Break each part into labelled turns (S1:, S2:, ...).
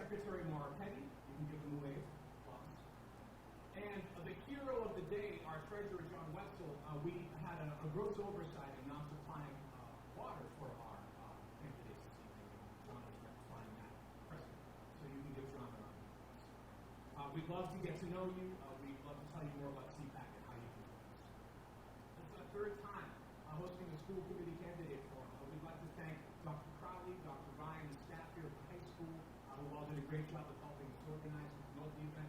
S1: Secretary Mara Petty, you can give them a wave. And the hero of the day, our treasurer, John Wetzel, we had a gross oversight in not supplying water for our candidates this evening. John is rectifying that present. So you can give John a round of applause. We'd love to get to know you. We'd love to tell you more about SEPAC and how you can join us. This is our third time hosting the school committee candidate forum. We'd like to thank Dr. Crowley, Dr. Ryan, and staff here at the high school who all did a great job of helping us organize and promote the event.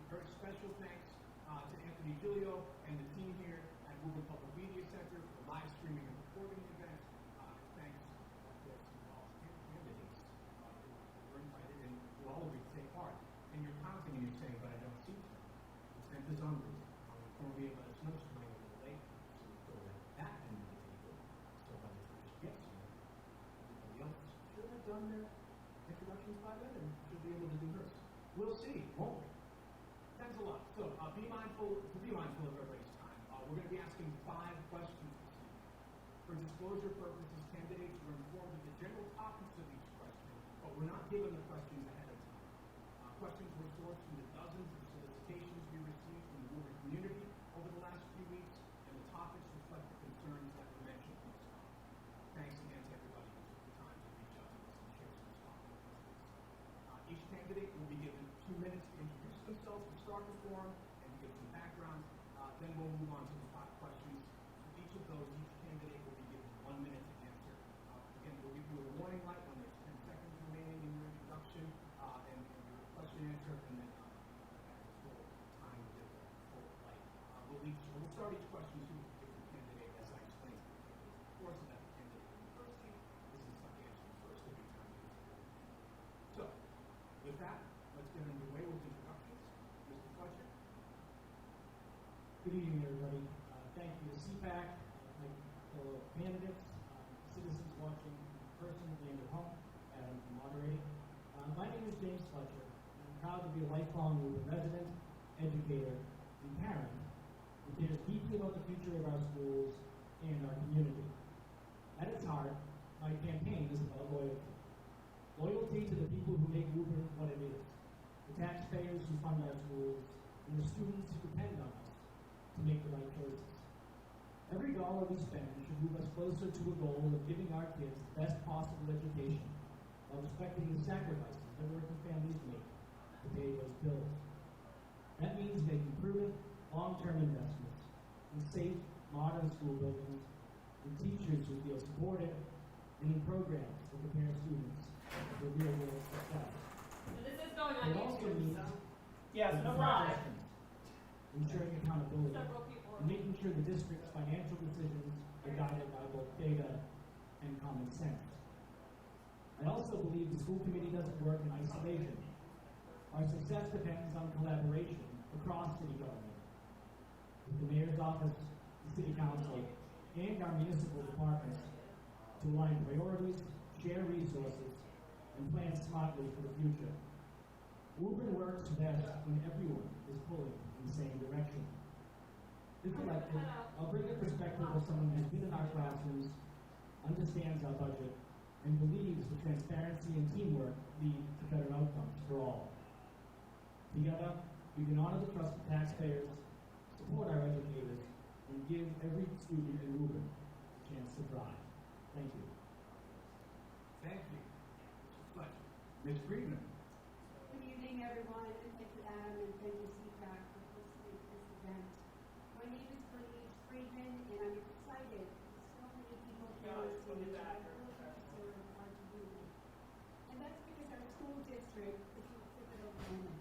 S1: Very special thanks to Anthony Giglio and the team here at Woburn Public Media Center for live streaming and recording the event. Thanks, of course, to all candidates who were invited and to all of you to take part. And you're counting and you're saying, but I don't see them. The tent is on route. Cornwall let us know she's running a little late, so we throw that end of the table. So by the time she gets here, everybody else should have done their introductions by then and should be able to do hers. We'll see, won't we? Thanks a lot. So be mindful of everybody's time. We're going to be asking 5 questions this evening. For disclosure purposes, candidates were informed of the general topics of each question, but we're not given the questions ahead of time. Questions were sourced from the dozens of solicitations we received from the Woburn community over the last few weeks, and the topics reflect the concerns that were mentioned in this topic. Thanks again to everybody who took the time to reach out to us and share some responses. Each candidate will be given 2 minutes to introduce themselves to start the forum and to give some background. Then we'll move on to the 5 questions. For each of those, each candidate will be given 1 minute to answer. Again, we'll give you a warning light when there's 10 seconds remaining in your introduction and your question answer, and then full time to give the full light. We'll start each question to a different candidate as I explained. Of course, that the candidate in the first team, this is the answer first every time. So, with that, let's get underway with introductions. Mr. Fletcher.
S2: Good evening, everybody. Thank you to SEPAC, my fellow candidates, citizens watching in person and at home, Adam for moderating. My name is James Fletcher. I'm proud to be a lifelong Woburn resident, educator, and parent who cares deeply about the future of our schools and our community. At its heart, my campaign is about loyalty. Loyalty to the people who make Woburn what it is, the taxpayers who fund our schools, and the students who depend on us to make the right choices. Every dollar we spend should move us closer to a goal of giving our kids the best possible education while respecting the sacrifices that working families make to pay those bills. That means making prudent, long-term investments in safe, modern school buildings, in teachers who feel supported, and in programs that prepare students for real-world success.
S3: So this is going on
S2: It also
S3: YouTube,
S2: means
S3: so
S4: Yes, no problem.
S2: ensuring accountability,
S3: several people are
S2: and making sure the district's financial decisions are guided by both data and common sense. I also believe the school committee doesn't work in isolation. Our success depends on collaboration across city government, with the mayor's office, the city council, and our municipal departments to align priorities, share resources, and plan smartly for the future. Woburn works best when everyone is pulling in the same direction. If elected, I'll bring the perspective of someone who's been in our classrooms, understands our budget, and believes the transparency and teamwork lead to better outcomes for all. Together, we can honor the trust of taxpayers, support our educators, and give every student in Woburn a chance to thrive. Thank you.
S1: Thank you, Mr. Fletcher. Ms. Friedman.
S5: Good evening, everyone, and thank you, Adam, and thank you, SEPAC, for hosting this event. My name is Bernice Friedman, and I'm excited that so many people here to serve our community. And that's because our school district is in a pivotal moment.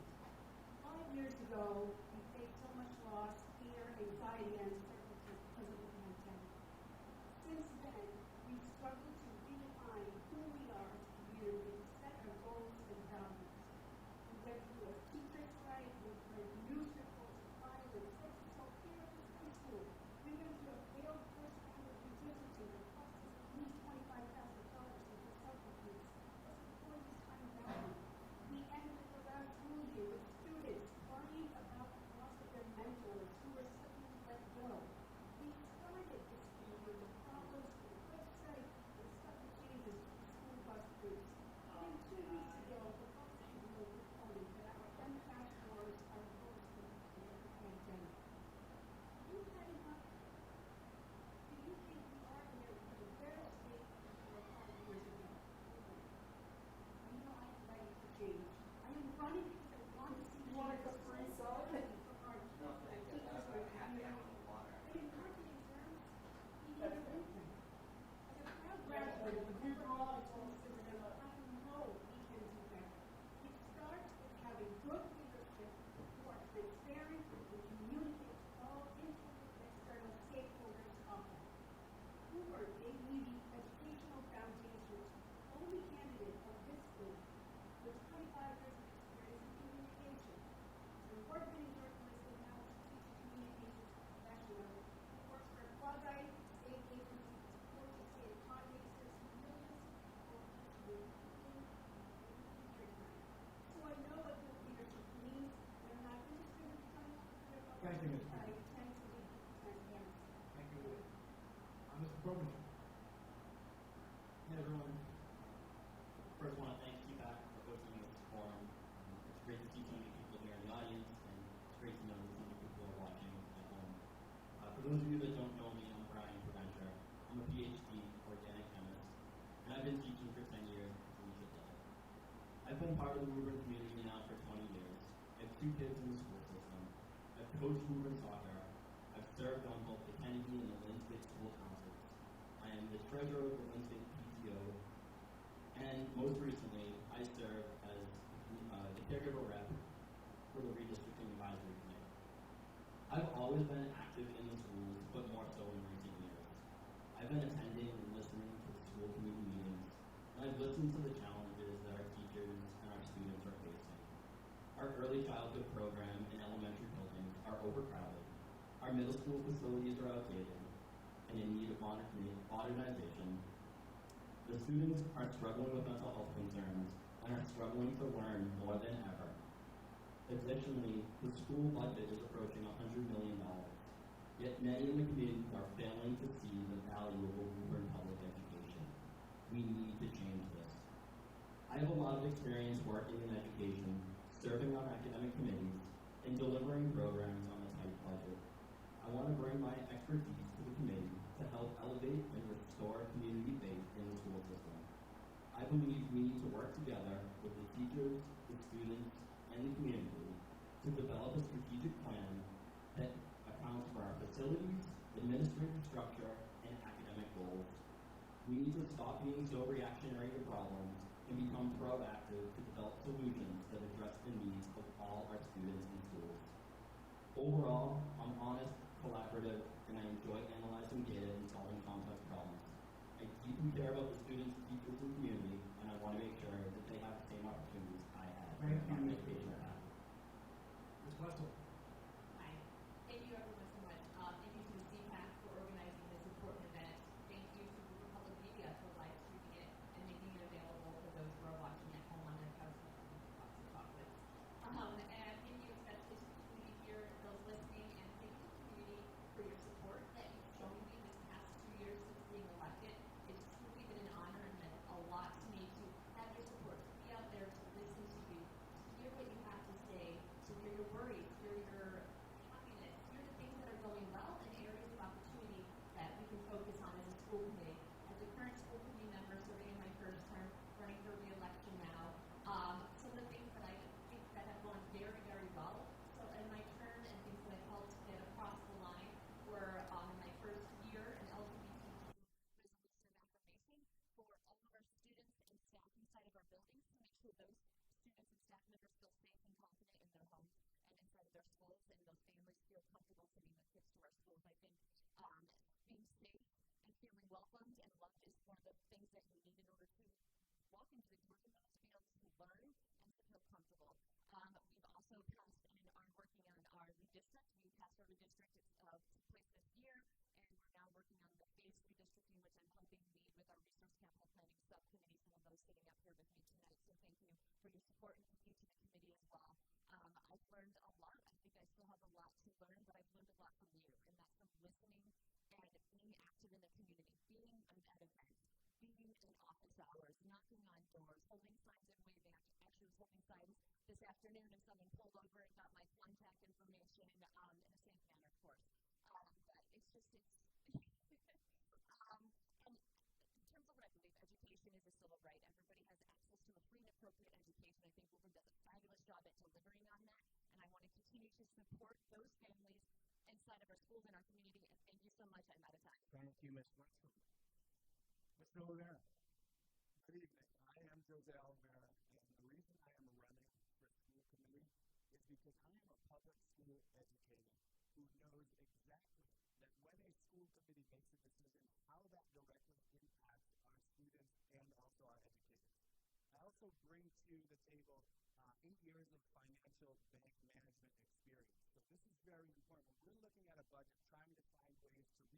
S5: 5 years ago, we faced so much loss, fear, anxiety, and uncertainty because of the pandemic. Since then, we've struggled to redefine who we are as a community, set our goals and values. We went through a teacher strike, we've heard news reports of violence, so here at this high school, we went through a failed first round of redistricting that cost us at least $25,000 in consultant fees. That's before this time value. We ended the last school year with students worrying about
S3: part of the Woburn community now for 20 years. I have 2 kids in the school system. I've coached Woburn soccer. I've served on both the Kennedy and the Linsfield school councils. I am the treasurer of the Linsfield PTO. And most recently, I serve as the caregiver rep for the redistricting advisory committee. I've always been active in the schools, but more so in recent years. I've been attending and listening to the school committee meetings, and I've listened to the challenges that our teachers and our students are facing. Our early childhood program and elementary buildings are overcrowded. Our middle school facilities are outdated and in need of modernization. The students are struggling with mental health concerns and are struggling to learn more than ever. Additionally, the school budget is approaching $100 million, yet many in the community are failing to see the value of a Woburn public education. We need to change this. I have a lot of experience working in education, serving on academic committees, and delivering programs on a tight budget. I want to bring my expertise to the committee to help elevate and restore community faith in the school system. I believe we need to work together with the teachers, the students, and the community to develop a strategic plan that accounts for our facilities, administrative structure, and academic goals. We need to stop being so reactionary to problems and become proactive to develop solutions that address the needs of all our students in schools. Overall, I'm honest, collaborative, and I enjoy analyzing data and solving complex problems. I deeply care about the students, teachers, and community, and I want to make sure that they have the same opportunities I had in my education path.
S1: Ms. Wetzel.
S6: Hi. Thank you everyone so much. Thank you to the SEPAC for organizing this important event. Thank you to the public media for live streaming it and making it available for those who are watching at home on their couches and box of chocolates. And thank you especially to the community here, those listening, and thank you to the community for your support that you've shown me this past 2 years since being elected. It's truly been an honor and meant a lot to me to have your support, to be out there, to listen to you, to hear what you have to say, to hear your worries, hear your happiness, hear the things that are going well and areas of opportunity that we can focus on as a school committee. As a current school committee member serving in my first term, running for re-election now, some of the things that I think that have gone very, very well so in my term and things that I've helped get across the line were in my first year an LGBTQ resolution of affirmation for all of our students and staff inside of our buildings to make sure those students and staff members feel safe and confident in their homes and inside of their schools, and those families feel comfortable sending their kids to our schools. I think being safe and feeling welcomed and loved is one of the things that you need in order to walk into the doors of those to be able to learn and to feel comfortable. We've also passed and are working on our redistrict. We passed our redistrict took place this year, and we're now working on the phased redistricting, which I'm helping lead with our resource capital planning subcommittee, some of those sitting up here with me tonight. So thank you for your support, and thank you to the committee as well. I've learned a lot. I think I still have a lot to learn, but I've learned a lot from you, and that's from listening and being active in the community, being at events, being in office hours, knocking on doors, holding signs and waving. I actually was holding signs this afternoon and someone pulled over and got my contact information in a safe manner, of course. But it's just, and in terms of what I believe, education is a civil right. Everybody has access to a free and appropriate education. I think Woburn does a fabulous job at delivering on that, and I want to continue to support those families inside of our schools and our community, and thank you so much. I'm out of time.
S1: Thank you, Ms. Wetzel. Mr. Olivera.
S7: Good evening. I am Jose Olivera, and the reason I am running for school committee is because I am a public school educator who knows exactly that when a school committee makes a decision, how that directly impacts our students and also our educators. I also bring to the table 8 years of financial bank management experience. So this is very important. We're looking at a budget, trying to find ways to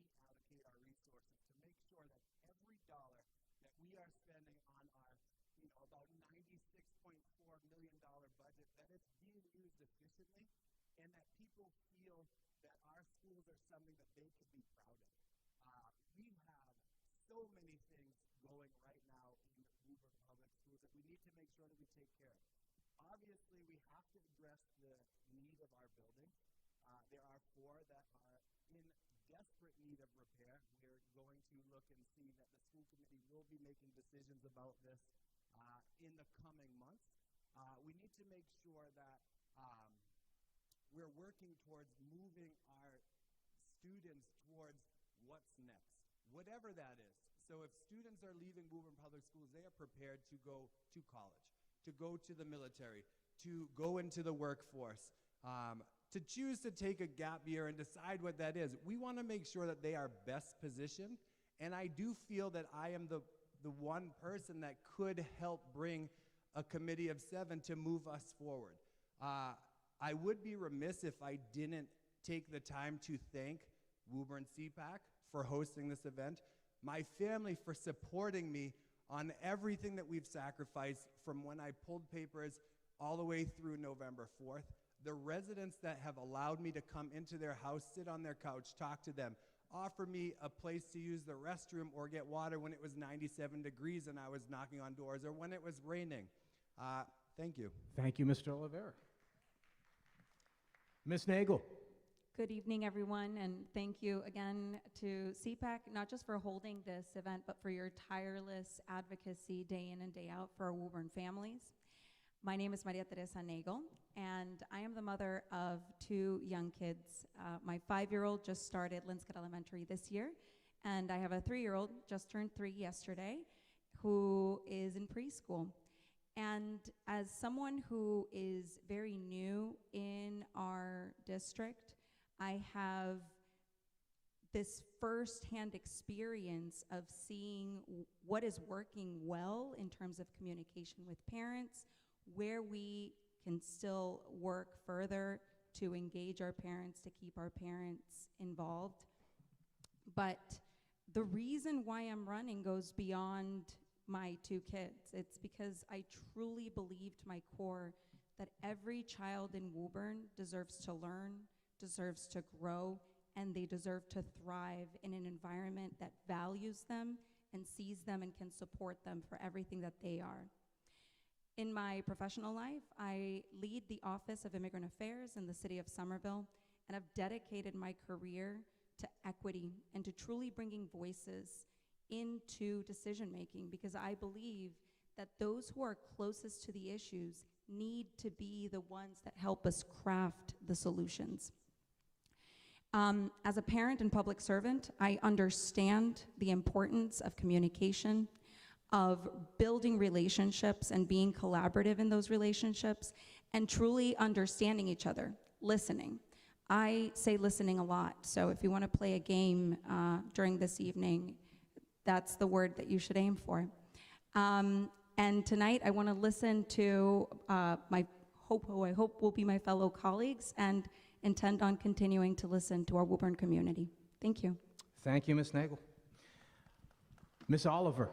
S7: reallocate our resources to make sure that every dollar that we are spending on our, about $96.4 million budget, that it's being used efficiently, and that people feel that our schools are something that they can be proud of. We have so many things going right now in the Woburn Public Schools that we need to make sure that we take care of. Obviously, we have to address the need of our buildings. There are 4 that are in desperate need of repair. We're going to look and see that the school committee will be making decisions about this in the coming months. we need to make sure that we're working towards moving our students towards what's next, whatever that is. So if students are leaving Woburn Public Schools, they are prepared to go to college, to go to the military, to go into the workforce, to choose to take a gap year and decide what that is. We want to make sure that they are best positioned, and I do feel that I am the one person that could help bring a committee of 7 to move us forward. I would be remiss if I didn't take the time to thank Woburn SEPAC for hosting this event, my family for supporting me on everything that we've sacrificed from when I pulled papers all the way through November 4th, the residents that have allowed me to come into their house, sit on their couch, talk to them, offer me a place to use the restroom or get water when it was 97 degrees and I was knocking on doors, or when it was raining. Thank you.
S2: Thank you, Mr. Oliveira. Ms. Nagel.
S8: Good evening, everyone, and thank you again to SEPAC, not just for holding this event, but for your tireless advocacy day in and day out for our Woburn families. My name is Maria Teresa Nagel, and I am the mother of 2 young kids. My 5-year-old just started Linscott Elementary this year, and I have a 3-year-old, just turned 3 yesterday, who is in preschool. And as someone who is very new in our district, I have this firsthand experience of seeing what is working well in terms of communication with parents, where we can still work further to engage our parents, to keep our parents involved. But the reason why I'm running goes beyond my 2 kids. It's because I truly believe to my core that every child in Woburn deserves to learn, deserves to grow, and they deserve to thrive in an environment that values them and sees them and can support them for everything that they are. In my professional life, I lead the Office of Immigrant Affairs in the city of Somerville, and I've dedicated my career to equity and to truly bringing voices into decision-making, because I believe that those who are closest to the issues need to be the ones that help us craft the solutions. As a parent and public servant, I understand the importance of communication, of building relationships and being collaborative in those relationships, and truly understanding each other, listening. I say listening a lot, so if you want to play a game during this evening, that's the word that you should aim for. And tonight I want to listen to who I hope will be my fellow colleagues, and intend on continuing to listen to our Woburn community. Thank you.
S2: Thank you, Ms. Nagel. Ms. Oliver.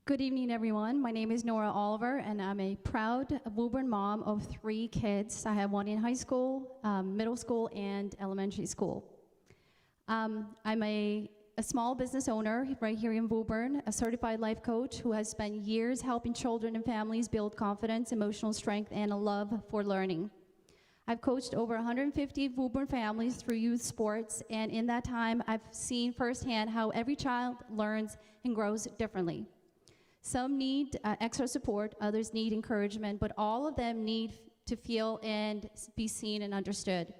S9: Good evening, everyone. My name is Nora Oliver, and I'm a proud Woburn mom of 3 kids. I have one in high school, middle school, and elementary school. I'm a small business owner right here in Woburn, a certified life coach who has spent years helping children and families build confidence, emotional strength, and a love for learning. I've coached over 150 Woburn families through youth sports, and in that time, I've seen firsthand how every child learns and grows differently. Some need extra support, others need encouragement, but all of them need to feel and be seen and understood.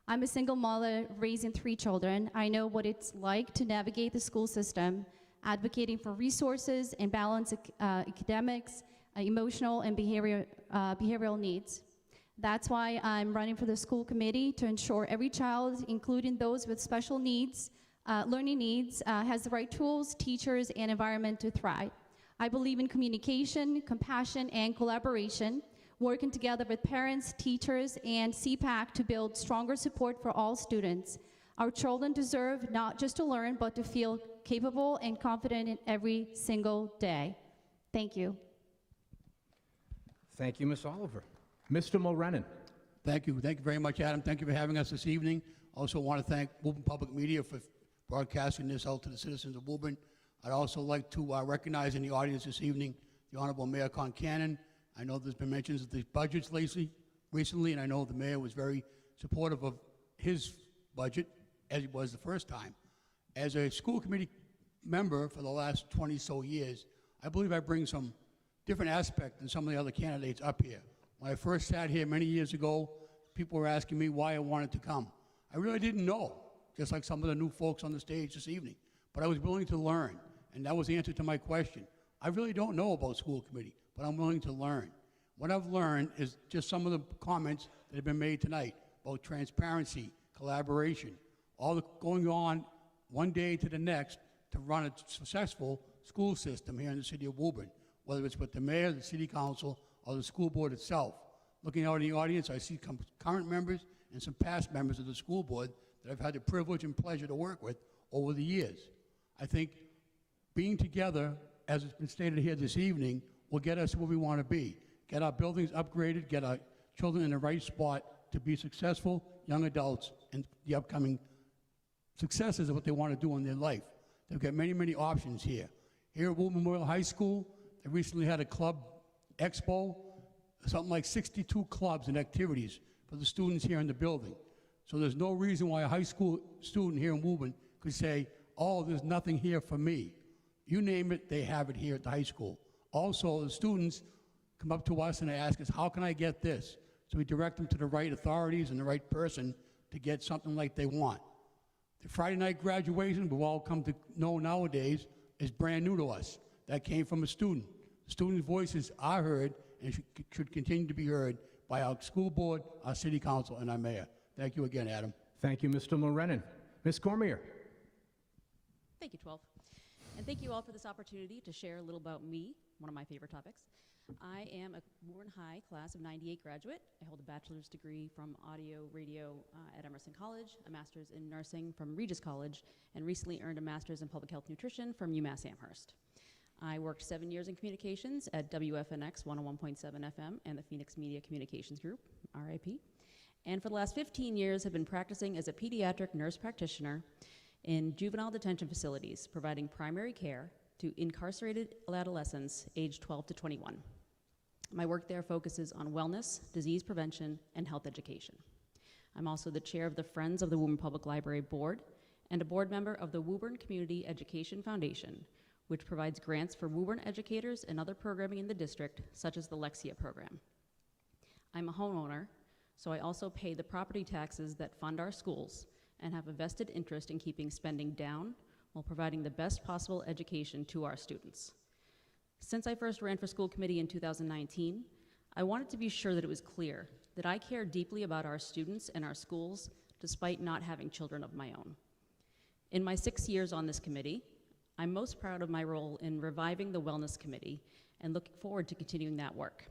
S9: I'm a single mother raising 3 children. I know what it's like to navigate the school system, advocating for resources and balance academics, emotional and behavioral needs. That's why I'm running for the school committee to ensure every child, including those with special needs, learning needs, has the right tools, teachers, and environment to thrive. I believe in communication, compassion, and collaboration, working together with parents, teachers, and SEPAC to build stronger support for all students. Our children deserve not just to learn, but to feel capable and confident in every single day. Thank you.
S2: Thank you, Ms. Oliver. Mr. Mulrennan.
S10: Thank you. Thank you very much, Adam. Thank you for having us this evening. Also want to thank Woburn Public Media for broadcasting this out to the citizens of Woburn. I'd also like to recognize in the audience this evening the Honorable Mayor Concannon. I know there's been mentions of the budgets recently, and I know the mayor was very supportive of his budget, as he was the first time. As a school committee member for the last 20 so years, I believe I bring some different aspect than some of the other candidates up here. When I first sat here many years ago, people were asking me why I wanted to come. I really didn't know, just like some of the new folks on the stage this evening. But I was willing to learn, and that was the answer to my question. I really don't know about school committee, but I'm willing to learn. What I've learned is just some of the comments that have been made tonight about transparency, collaboration, all the going on one day to the next to run a successful school system here in the city of Woburn, whether it's with the mayor, the city council, or the school board itself. Looking out in the audience, I see current members and some past members of the school board that I've had the privilege and pleasure to work with over the years. I think being together, as it's been stated here this evening, will get us where we want to be. Get our buildings upgraded, get our children in the right spot to be successful young adults in the upcoming successes of what they want to do in their life. They've got many, many options here. Here at Woburn Memorial High School, they recently had a club expo, something like 62 clubs and activities for the students here in the building. So there's no reason why a high school student here in Woburn could say, oh, there's nothing here for me. You name it, they have it here at the high school. Also, the students come up to us and they ask us, how can I get this? So we direct them to the right authorities and the right person to get something like they want. The Friday night graduation, we've all come to know nowadays, is brand new to us. That came from a student. Students' voices are heard and should continue to be heard by our school board, our city council, and our mayor. Thank you again, Adam.
S7: Thank you, Mr. Mulrennan. Ms. Cormier.
S11: Thank you, 12. And thank you all for this opportunity to share a little about me, one of my favorite topics. I am a Woburn High class of '98 graduate. I hold a bachelor's degree from audio radio at Emerson College, a master's in nursing from Regis College, and recently earned a master's in public health nutrition from UMass Amherst. I worked 7 years in communications at WFNX 101.7 FM and the Phoenix Media Communications Group, RIP. And for the last 15 years have been practicing as a pediatric nurse practitioner in juvenile detention facilities, providing primary care to incarcerated adolescents aged 12 to 21. My work there focuses on wellness, disease prevention, and health education. I'm also the chair of the Friends of the Woburn Public Library Board and a board member of the Woburn Community Education Foundation, which provides grants for Woburn educators and other programming in the district, such as the Lexia program. I'm a homeowner, so I also pay the property taxes that fund our schools and have a vested interest in keeping spending down while providing the best possible education to our students. Since I first ran for school committee in 2019, I wanted to be sure that it was clear that I care deeply about our students and our schools despite not having children of my own. In my 6 years on this committee, I'm most proud of my role in reviving the Wellness Committee and looking forward to continuing that work.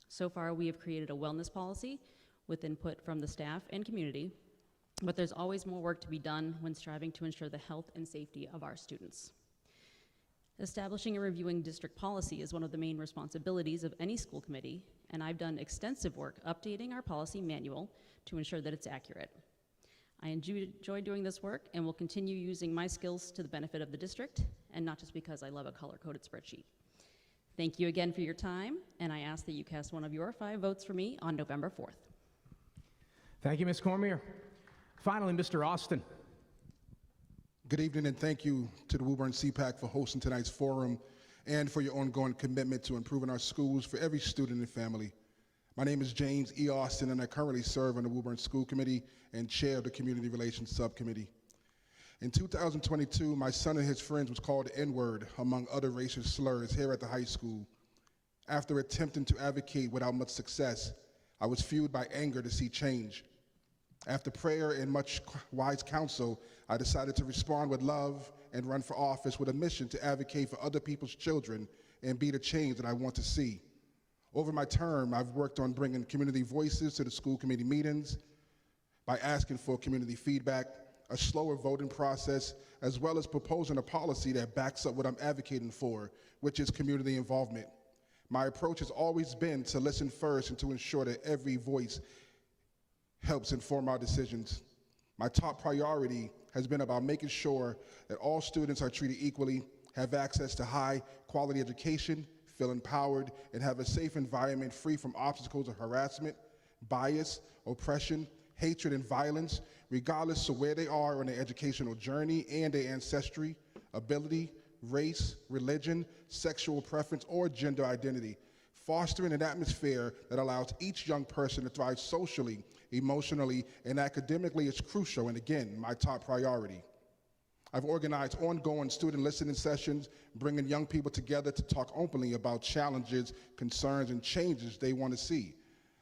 S11: So far, we have created a wellness policy with input from the staff and community, but there's always more work to be done when striving to ensure the health and safety of our students. Establishing and reviewing district policy is one of the main responsibilities of any school committee, and I've done extensive work updating our policy manual to ensure that it's accurate. I enjoy doing this work and will continue using my skills to the benefit of the district, and not just because I love a color-coded spreadsheet. Thank you again for your time, and I ask that you cast one of your 5 votes for me on November 4th.
S7: Thank you, Ms. Cormier. Finally, Mr. Austin.
S12: Good evening, and thank you to the Woburn SEPAC for hosting tonight's forum and for your ongoing commitment to improving our schools for every student and family. My name is James E. Austin, and I currently serve on the Woburn School Committee and chair of the Community Relations Subcommittee. In 2022, my son and his friends was called the N-word, among other racist slurs, here at the high school. After attempting to advocate without much success, I was fueled by anger to see change. After prayer and much wise counsel, I decided to respond with love and run for office with a mission to advocate for other people's children and be the change that I want to see. Over my term, I've worked on bringing community voices to the school committee meetings by asking for community feedback, a slower voting process, as well as proposing a policy that backs up what I'm advocating for, which is community involvement. My approach has always been to listen first and to ensure that every voice helps inform our decisions. My top priority has been about making sure that all students are treated equally, have access to high quality education, feel empowered, and have a safe environment free from obstacles of harassment, bias, oppression, hatred, and violence, regardless of where they are on their educational journey and their ancestry, ability, race, religion, sexual preference, or gender identity. Fostering an atmosphere that allows each young person to thrive socially, emotionally, and academically is crucial, and again, my top priority. I've organized ongoing student listening sessions, bringing young people together to talk openly about challenges, concerns, and changes they want to see.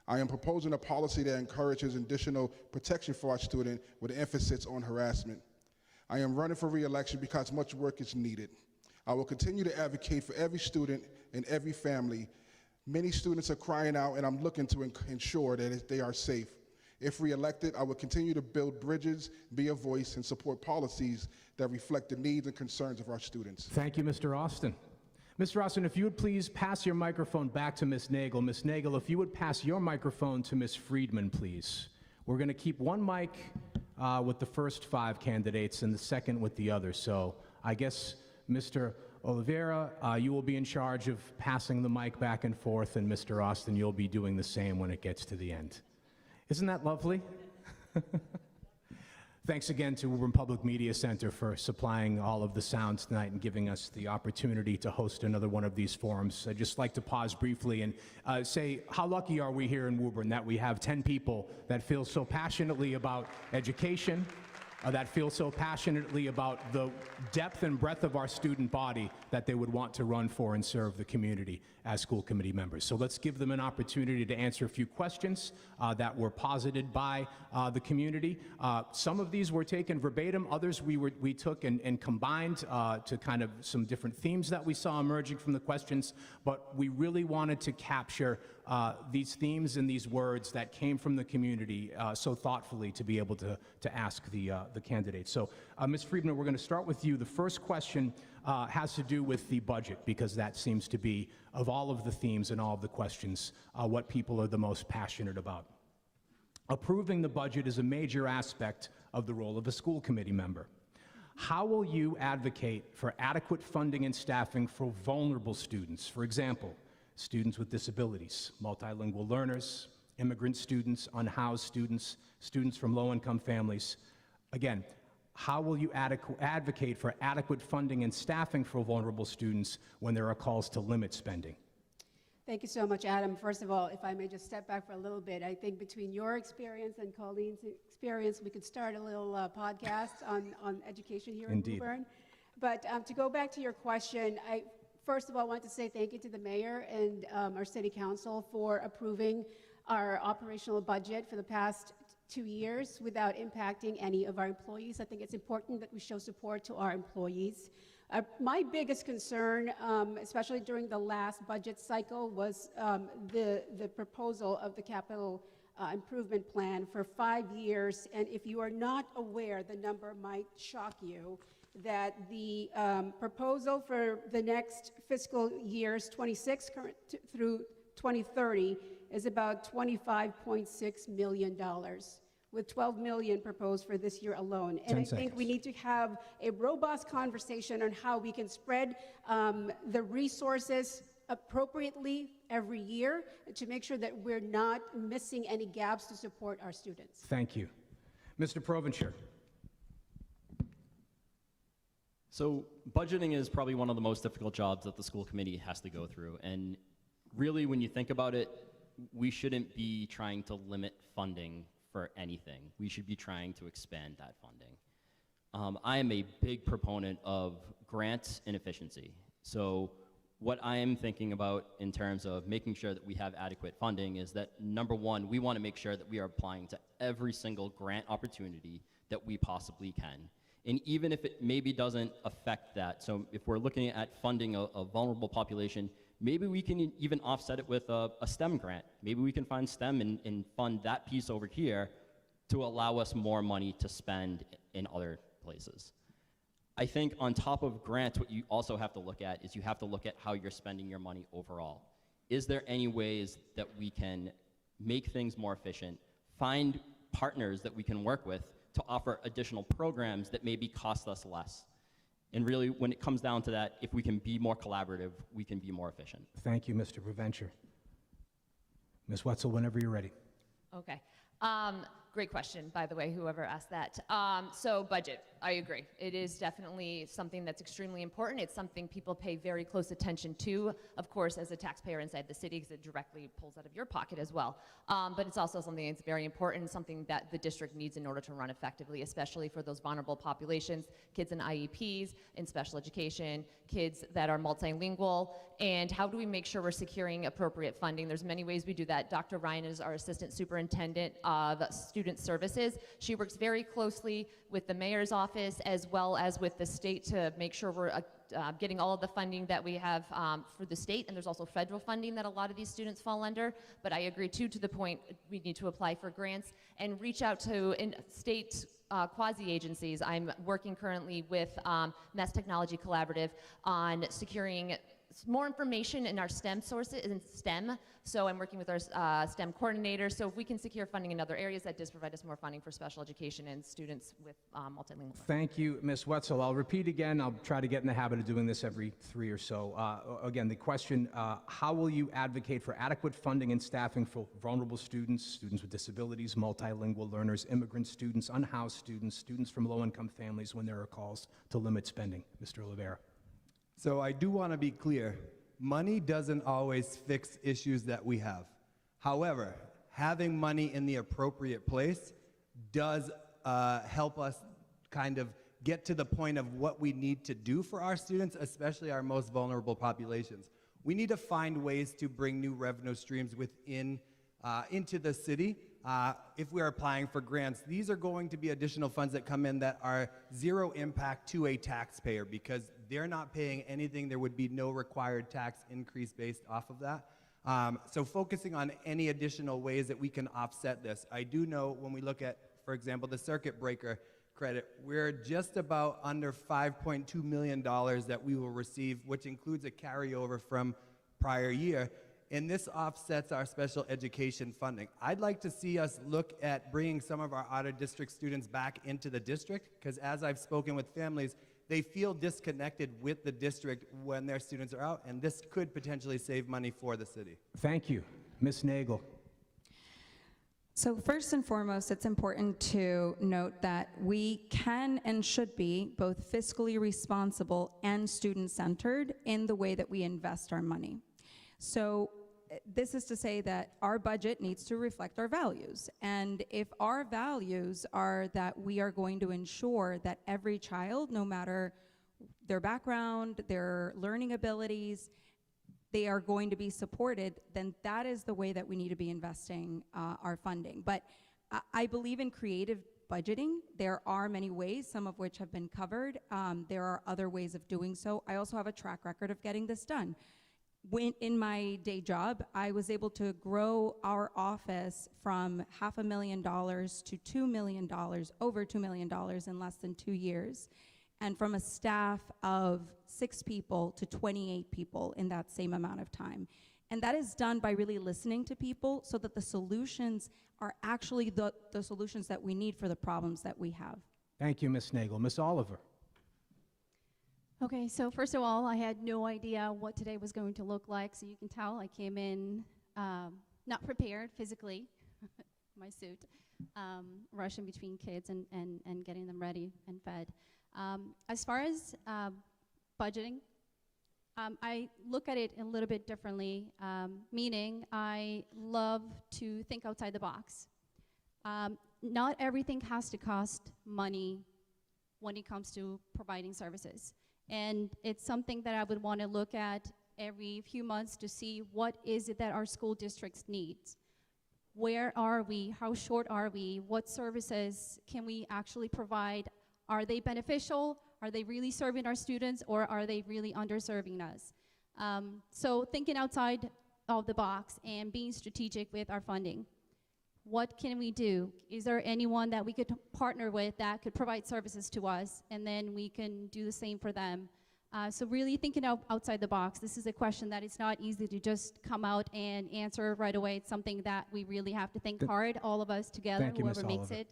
S12: I am proposing a policy that encourages additional protection for our students with an emphasis on harassment. I am running for re-election because much work is needed. I will continue to advocate for every student and every family. Many students are crying out, and I'm looking to ensure that they are safe. If re-elected, I will continue to build bridges, be a voice, and support policies that reflect the needs and concerns of our students.
S13: Thank you, Mr. Austin. Mr. Austin, if you would please pass your microphone back to Ms. Nagel. Ms. Nagel, if you would pass your microphone to Ms. Friedman, please. We're going to keep one mic with the first 5 candidates and the second with the other. So I guess, Mr. Oliveira, you will be in charge of passing the mic back and forth, and Mr. Austin, you'll be doing the same when it gets to the end. Isn't that lovely? Thanks again to Woburn Public Media Center for supplying all of the sounds tonight and giving us the opportunity to host another one of these forums. I'd just like to pause briefly and say how lucky are we here in Woburn that we have 10 people that feel so passionately about education, that feel so passionately about the depth and breadth of our student body that they would want to run for and serve the community as school committee members. So let's give them an opportunity to answer a few questions that were posited by the community. Some of these were taken verbatim, others we took and combined to kind of some different themes that we saw emerging from the questions, but we really wanted to capture these themes and these words that came from the community so thoughtfully to be able to ask the candidates. So Ms. Friedman, we're going to start with you. The first question has to do with the budget, because that seems to be, of all of the themes and all of the questions, what people are the most passionate about. Approving the budget is a major aspect of the role of a school committee member. How will you advocate for adequate funding and staffing for vulnerable students? For example, students with disabilities, multilingual learners, immigrant students, unhoused students, students from low-income families. Again, how will you advocate for adequate funding and staffing for vulnerable students when there are calls to limit spending?
S5: Thank you so much, Adam. First of all, if I may just step back for a little bit, I think between your experience and Colleen's experience, we could start a little podcast on education here in Woburn. But to go back to your question, first of all, I want to say thank you to the mayor and our city council for approving our operational budget for the past 2 years without impacting any of our employees. I think it's important that we show support to our employees. My biggest concern, especially during the last budget cycle, was the proposal of the capital improvement plan for 5 years. And if you are not aware, the number might shock you, that the proposal for the next fiscal years, 26 through 2030, is about $25.6 million, with $12 million proposed for this year alone. And I think we need to have a robust conversation on how we can spread the resources appropriately every year to make sure that we're not missing any gaps to support our students.
S13: Thank you. Mr. Provencher.
S14: So budgeting is probably one of the most difficult jobs that the school committee has to go through. And really, when you think about it, we shouldn't be trying to limit funding for anything. We should be trying to expand that funding. I am a big proponent of grants and efficiency. So what I am thinking about in terms of making sure that we have adequate funding is that, number one, we want to make sure that we are applying to every single grant opportunity that we possibly can. And even if it maybe doesn't affect that, so if we're looking at funding a vulnerable population, maybe we can even offset it with a STEM grant. Maybe we can find STEM and fund that piece over here to allow us more money to spend in other places. I think on top of grants, what you also have to look at is you have to look at how you're spending your money overall. Is there any ways that we can make things more efficient, find partners that we can work with to offer additional programs that maybe cost us less? And really, when it comes down to that, if we can be more collaborative, we can be more efficient.
S13: Thank you, Mr. Provencher. Ms. Wetzel, whenever you're ready.
S6: Okay. Great question, by the way, whoever asked that. So budget. I agree. It is definitely something that's extremely important. It's something people pay very close attention to, of course, as a taxpayer inside the city, because it directly pulls out of your pocket as well. But it's also something that's very important, something that the district needs in order to run effectively, especially for those vulnerable populations, kids in IEPs, in special education, kids that are multilingual, and how do we make sure we're securing appropriate funding? There's many ways we do that. Dr. Ryan is our Assistant Superintendent of Student Services. She works very closely with the mayor's office as well as with the state to make sure we're getting all of the funding that we have for the state, and there's also federal funding that a lot of these students fall under. But I agree too, to the point we need to apply for grants and reach out to state quasi-agencies. I'm working currently with Mass Technology Collaborative on securing more information in our STEM sources, in STEM. So I'm working with our STEM coordinator. So if we can secure funding in other areas, that does provide us more funding for special education and students with multilingual.
S13: Thank you, Ms. Wetzel. I'll repeat again. I'll try to get in the habit of doing this every 3 or so. Again, the question, how will you advocate for adequate funding and staffing for vulnerable students, students with disabilities, multilingual learners, immigrant students, unhoused students, students from low-income families when there are calls to limit spending? Mr. Oliveira.
S15: So I do want to be clear, money doesn't always fix issues that we have. However, having money in the appropriate place does help us kind of get to the point of what we need to do for our students, especially our most vulnerable populations. We need to find ways to bring new revenue streams within into the city. If we're applying for grants, these are going to be additional funds that come in that are zero impact to a taxpayer because they're not paying anything. There would be no required tax increase based off of that. So focusing on any additional ways that we can offset this. I do know when we look at, for example, the circuit breaker credit, we're just about under $5.2 million that we will receive, which includes a carryover from prior year. And this offsets our special education funding. I'd like to see us look at bringing some of our out-of-district students back into the district, because as I've spoken with families, they feel disconnected with the district when their students are out, and this could potentially save money for the city.
S13: Thank you. Ms. Nagel.
S8: So first and foremost, it's important to note that we can and should be both fiscally responsible and student-centered in the way that we invest our money. So this is to say that our budget needs to reflect our values. And if our values are that we are going to ensure that every child, no matter their background, their learning abilities, they are going to be supported, then that is the way that we need to be investing our funding. But I believe in creative budgeting. There are many ways, some of which have been covered. There are other ways of doing so. I also have a track record of getting this done. In my day job, I was able to grow our office from $500,000 to $2 million, over $2 million in less than 2 years, and from a staff of 6 people to 28 people in that same amount of time. And that is done by really listening to people so that the solutions are actually the solutions that we need for the problems that we have.
S13: Thank you, Ms. Nagel. Ms. Oliver.
S9: Okay, so first of all, I had no idea what today was going to look like, so you can tell I came in not prepared physically, my suit, rushing between kids and getting them ready and fed. As far as budgeting, I look at it a little bit differently, meaning I love to think outside the box. Not everything has to cost money when it comes to providing services. And it's something that I would want to look at every few months to see what is it that our school districts need. Where are we? How short are we? What services can we actually provide? Are they beneficial? Are they really serving our students, or are they really underserving us? So thinking outside of the box and being strategic with our funding. What can we do? Is there anyone that we could partner with that could provide services to us, and then we can do the same for them? So really thinking outside the box. This is a question that it's not easy to just come out and answer right away. It's something that we really have to think hard, all of us together,
S13: Thank you,
S9: whoever
S13: Ms.
S9: makes
S13: Oliver.
S9: it.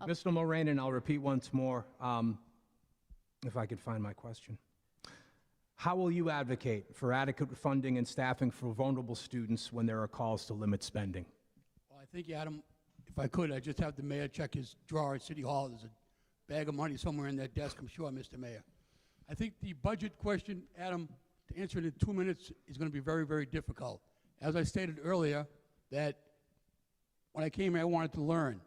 S13: Mr. Mulrain, and I'll repeat once more, if I could find my question. How will you advocate for adequate funding and staffing for vulnerable students when there are calls to limit spending?
S10: Well, I think, Adam, if I could, I'd just have the mayor check his drawer at City Hall. There's bag of money somewhere in that desk, I'm sure, Mr. Mayor. I think the budget question, Adam, to answer it in 2 minutes is going to be very, very difficult. As I stated earlier, that when I came here, I wanted to learn.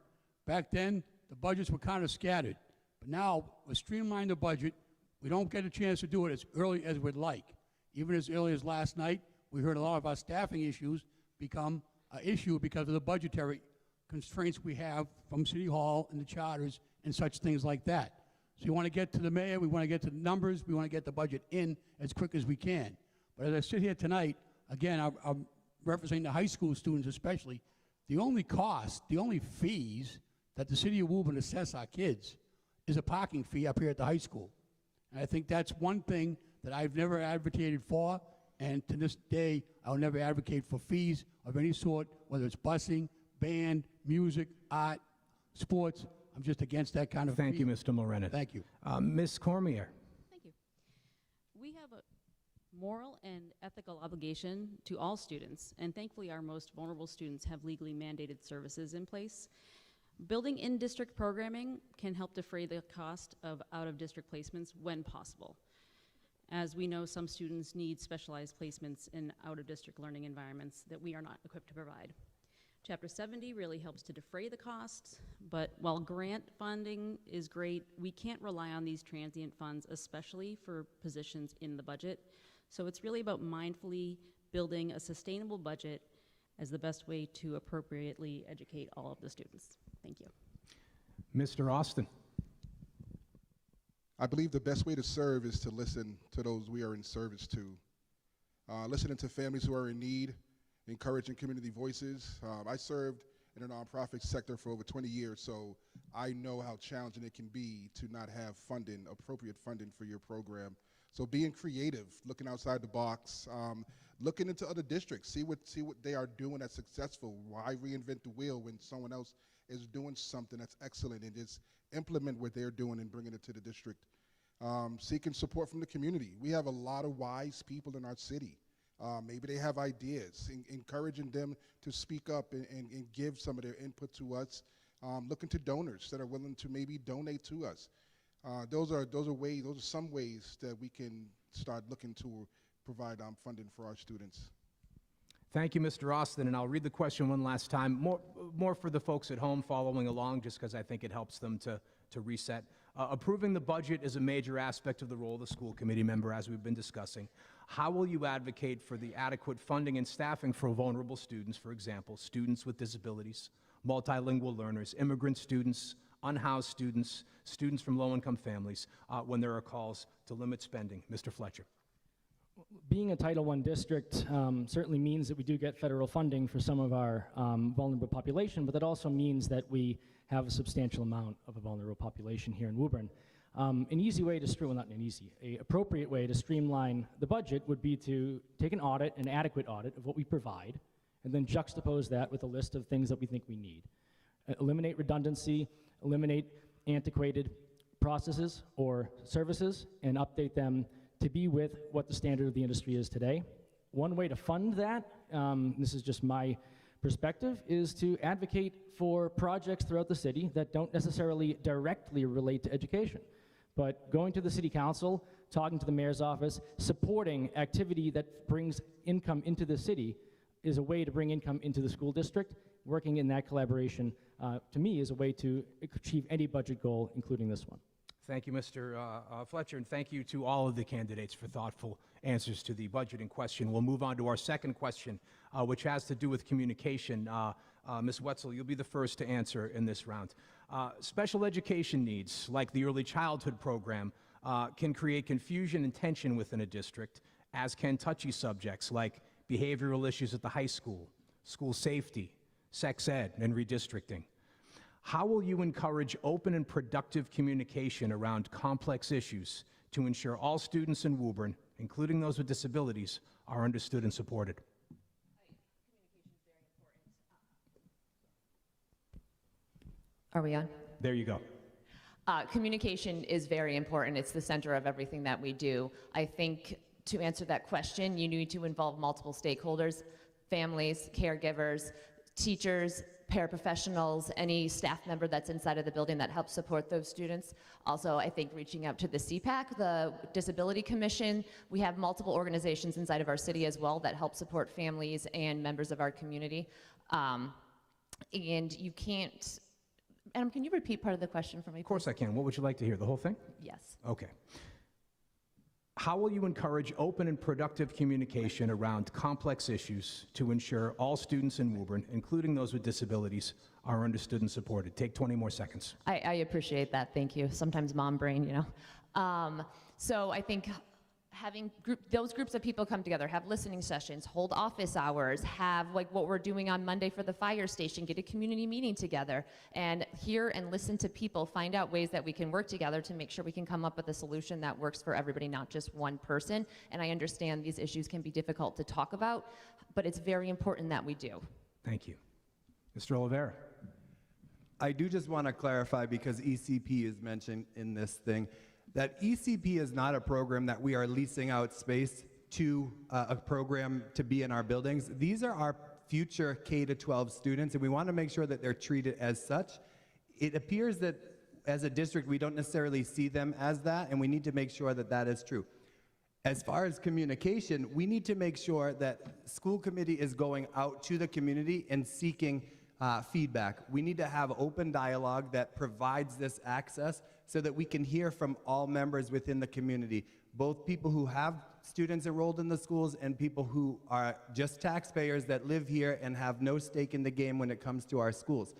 S10: Back then, the budgets were kind of scattered. But now, we streamlined the budget. We don't get a chance to do it as early as we'd like. Even as early as last night, we heard a lot of our staffing issues become an issue because of the budgetary constraints we have from City Hall and the charters and such things like that. So you want to get to the mayor, we want to get to the numbers, we want to get the budget in as quick as we can. But as I sit here tonight, again, I'm representing the high school students especially, the only cost, the only fees that the city of Woburn assess our kids is a parking fee up here at the high school. And I think that's one thing that I've never advocated for, and to this day, I'll never advocate for fees of any sort, whether it's busing, band, music, art, sports. I'm just against that kind of
S13: Thank
S10: fee.
S13: you, Mr. Moreno.
S10: Thank you.
S13: Ms. Cormier.
S11: Thank you. We have a moral and ethical obligation to all students, and thankfully our most vulnerable students have legally mandated services in place. Building in-district programming can help defray the cost of out-of-district placements when possible. As we know, some students need specialized placements in out-of-district learning environments that we are not equipped to provide. Chapter 70 really helps to defray the costs, but while grant funding is great, we can't rely on these transient funds, especially for positions in the budget. So it's really about mindfully building a sustainable budget as the best way to appropriately educate all of the students. Thank you.
S13: Mr. Austin.
S12: I believe the best way to serve is to listen to those we are in service to. Listening to families who are in need, encouraging community voices. I served in the nonprofit sector for over 20 years, so I know how challenging it can be to not have funding, appropriate funding for your program. So being creative, looking outside the box, looking into other districts, see what they are doing that's successful. Why reinvent the wheel when someone else is doing something that's excellent, and just implement what they're doing and bringing it to the district. Seeking support from the community. We have a lot of wise people in our city. Maybe they have ideas, encouraging them to speak up and give some of their input to us. Looking to donors that are willing to maybe donate to us. Those are some ways that we can start looking to provide funding for our students.
S13: Thank you, Mr. Austin, and I'll read the question one last time, more for the folks at home following along, just because I think it helps them to reset. Approving the budget is a major aspect of the role of the school committee member, as we've been discussing. How will you advocate for the adequate funding and staffing for vulnerable students, for example, students with disabilities, multilingual learners, immigrant students, unhoused students, students from low-income families, when there are calls to limit spending? Mr. Fletcher.
S16: Being a Title I district certainly means that we do get federal funding for some of our vulnerable population, but that also means that we have a substantial amount of a vulnerable population here in Woburn. An easy way to well, not an easy, an appropriate way to streamline the budget would be to take an adequate audit of what we provide, and then juxtapose that with a list of things that we think we need. Eliminate redundancy, eliminate antiquated processes or services, and update them to be with what the standard of the industry is today. One way to fund that, this is just my perspective, is to advocate for projects throughout the city that don't necessarily directly relate to education. But going to the city council, talking to the mayor's office, supporting activity that brings income into the city is a way to bring income into the school district. Working in that collaboration, to me, is a way to achieve any budget goal, including this one.
S13: Thank you, Mr. Fletcher, and thank you to all of the candidates for thoughtful answers to the budget in question. We'll move on to our second question, which has to do with communication. Ms. Wetzel, you'll be the first to answer in this round. Special education needs, like the early childhood program, can create confusion and tension within a district, as can touchy subjects like behavioral issues at the high school, school safety, sex ed, and redistricting. How will you encourage open and productive communication around complex issues to ensure all students in Woburn, including those with disabilities, are understood and supported?
S17: Are we on?
S13: There you go.
S17: Communication is very important. It's the center of everything that we do. I think to answer that question, you need to involve multiple stakeholders, families, caregivers, teachers, paraprofessionals, any staff member that's inside of the building that helps support those students. Also, I think reaching out to the SEPAC, the Disability Commission. We have multiple organizations inside of our city as well that help support families and members of our community. And you can't, Adam, can you repeat part of the question for me?
S13: Of course I can. What would you like to hear? The whole thing?
S17: Yes.
S13: Okay. How will you encourage open and productive communication around complex issues to ensure all students in Woburn, including those with disabilities, are understood and supported? Take 20 more seconds.
S17: I appreciate that. Thank you. Sometimes mom brain, you know. So I think having those groups of people come together, have listening sessions, hold office hours, have like what we're doing on Monday for the fire station, get a community meeting together and hear and listen to people, find out ways that we can work together to make sure we can come up with a solution that works for everybody, not just one person. And I understand these issues can be difficult to talk about, but it's very important that we do.
S13: Thank you. Mr. Oliveira.
S15: I do just want to clarify, because ECP is mentioned in this thing, that ECP is not a program that we are leasing out space to a program to be in our buildings. These are our future K-12 students, and we want to make sure that they're treated as such. It appears that as a district, we don't necessarily see them as that, and we need to make sure that that is true. As far as communication, we need to make sure that school committee is going out to the community and seeking feedback. We need to have open dialogue that provides this access so that we can hear from all members within the community, both people who have students enrolled in the schools and people who are just taxpayers that live here and have no stake in the game when it comes to our schools.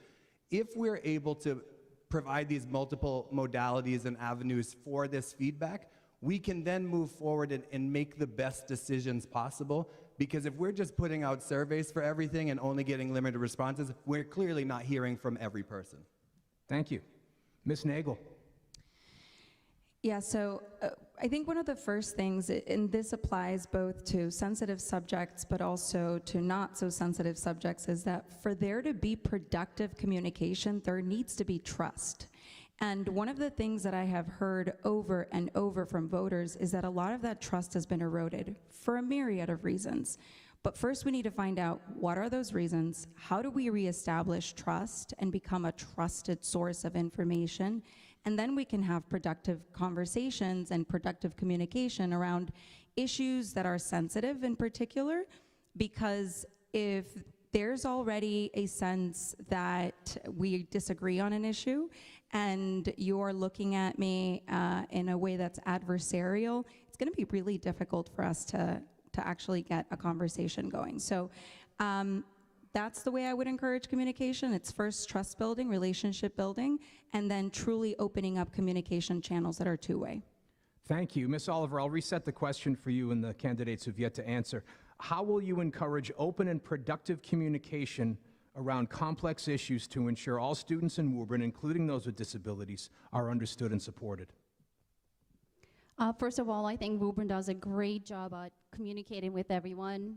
S15: If we're able to provide these multiple modalities and avenues for this feedback, we can then move forward and make the best decisions possible. Because if we're just putting out surveys for everything and only getting limited responses, we're clearly not hearing from every person.
S13: Thank you. Ms. Nagel.
S8: Yeah, so I think one of the first things, and this applies both to sensitive subjects but also to not so sensitive subjects, is that for there to be productive communication, there needs to be trust. And one of the things that I have heard over and over from voters is that a lot of that trust has been eroded for a myriad of reasons. But first we need to find out what are those reasons, how do we reestablish trust and become a trusted source of information, and then we can have productive conversations and productive communication around issues that are sensitive in particular, because if there's already a sense that we disagree on an issue and you're looking at me in a way that's adversarial, it's going to be really difficult for us to actually get a conversation going. So that's the way I would encourage communication. It's first trust building, relationship building, and then truly opening up communication channels that are two-way.
S13: Thank you. Ms. Oliver, I'll reset the question for you and the candidates who've yet to answer. How will you encourage open and productive communication around complex issues to ensure all students in Woburn, including those with disabilities, are understood and supported?
S9: First of all, I think Woburn does a great job at communicating with everyone.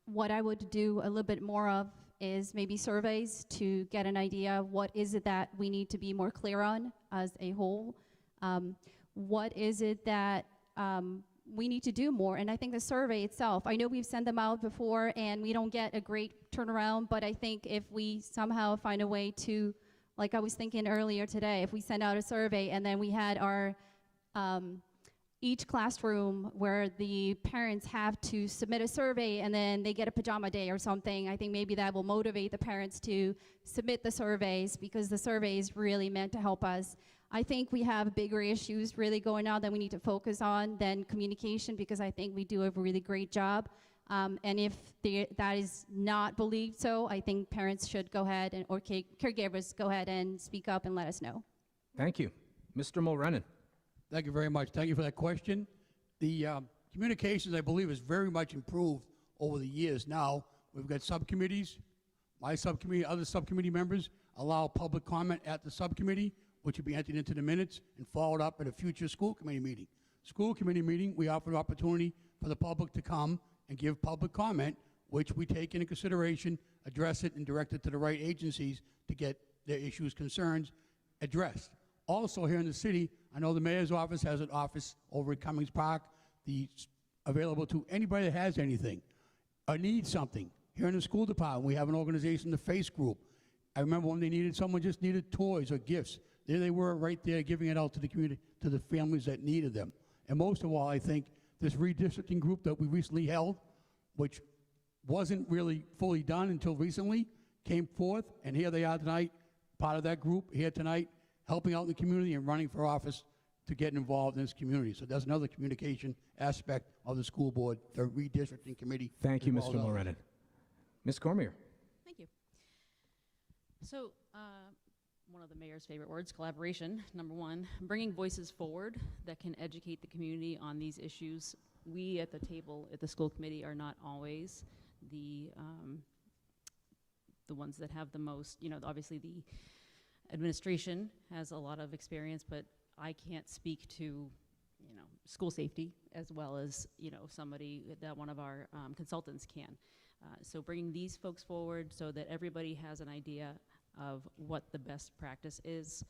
S9: What I would do a little bit more of is maybe surveys to get an idea of what is it that we need to be more clear on as a whole. What is it that we need to do more? And I think the survey itself, I know we've sent them out before and we don't get a great turnaround, but I think if we somehow find a way to, like I was thinking earlier today, if we send out a survey and then we had our each classroom where the parents have to submit a survey and then they get a pajama day or something, I think maybe that will motivate the parents to submit the surveys, because the survey is really meant to help us. I think we have bigger issues really going on that we need to focus on than communication, because I think we do a really great job. And if that is not believed so, I think parents should go ahead and, or caregivers go ahead and speak up and let us know.
S13: Thank you. Mr. Mulrennan.
S10: Thank you very much. Thank you for that question. The communications, I believe, has very much improved over the years. Now, we've got subcommittees. My subcommittee, other subcommittee members allow public comment at the subcommittee, which will be entered into the minutes and followed up at a future school committee meeting. School committee meeting, we offer an opportunity for the public to come and give public comment, which we take into consideration, address it, and direct it to the right agencies to get their issues, concerns addressed. Also here in the city, I know the mayor's office has an office over at Cummings Park, available to anybody that has anything or needs something. Here in the school department, we have an organization, the FACE Group. I remember when they needed, someone just needed toys or gifts. There they were right there giving it out to the community, to the families that needed them. And most of all, I think this redistricting group that we recently held, which wasn't really fully done until recently, came forth, and here they are tonight, part of that group here tonight, helping out in the community and running for office to get involved in this community. So that's another communication aspect of the school board, the redistricting committee.
S13: Thank you,
S10: as well
S13: Mr.
S10: as others.
S13: Morenin. Ms. Cormier.
S11: Thank you. So, one of the mayor's favorite words, collaboration. Number one, bringing voices forward that can educate the community on these issues. We at the table at the school committee are not always the ones that have the most, you know, obviously the administration has a lot of experience, but I can't speak to, you know, school safety as well as, you know, somebody that one of our consultants can. So bringing these folks forward so that everybody has an idea of what the best practice is.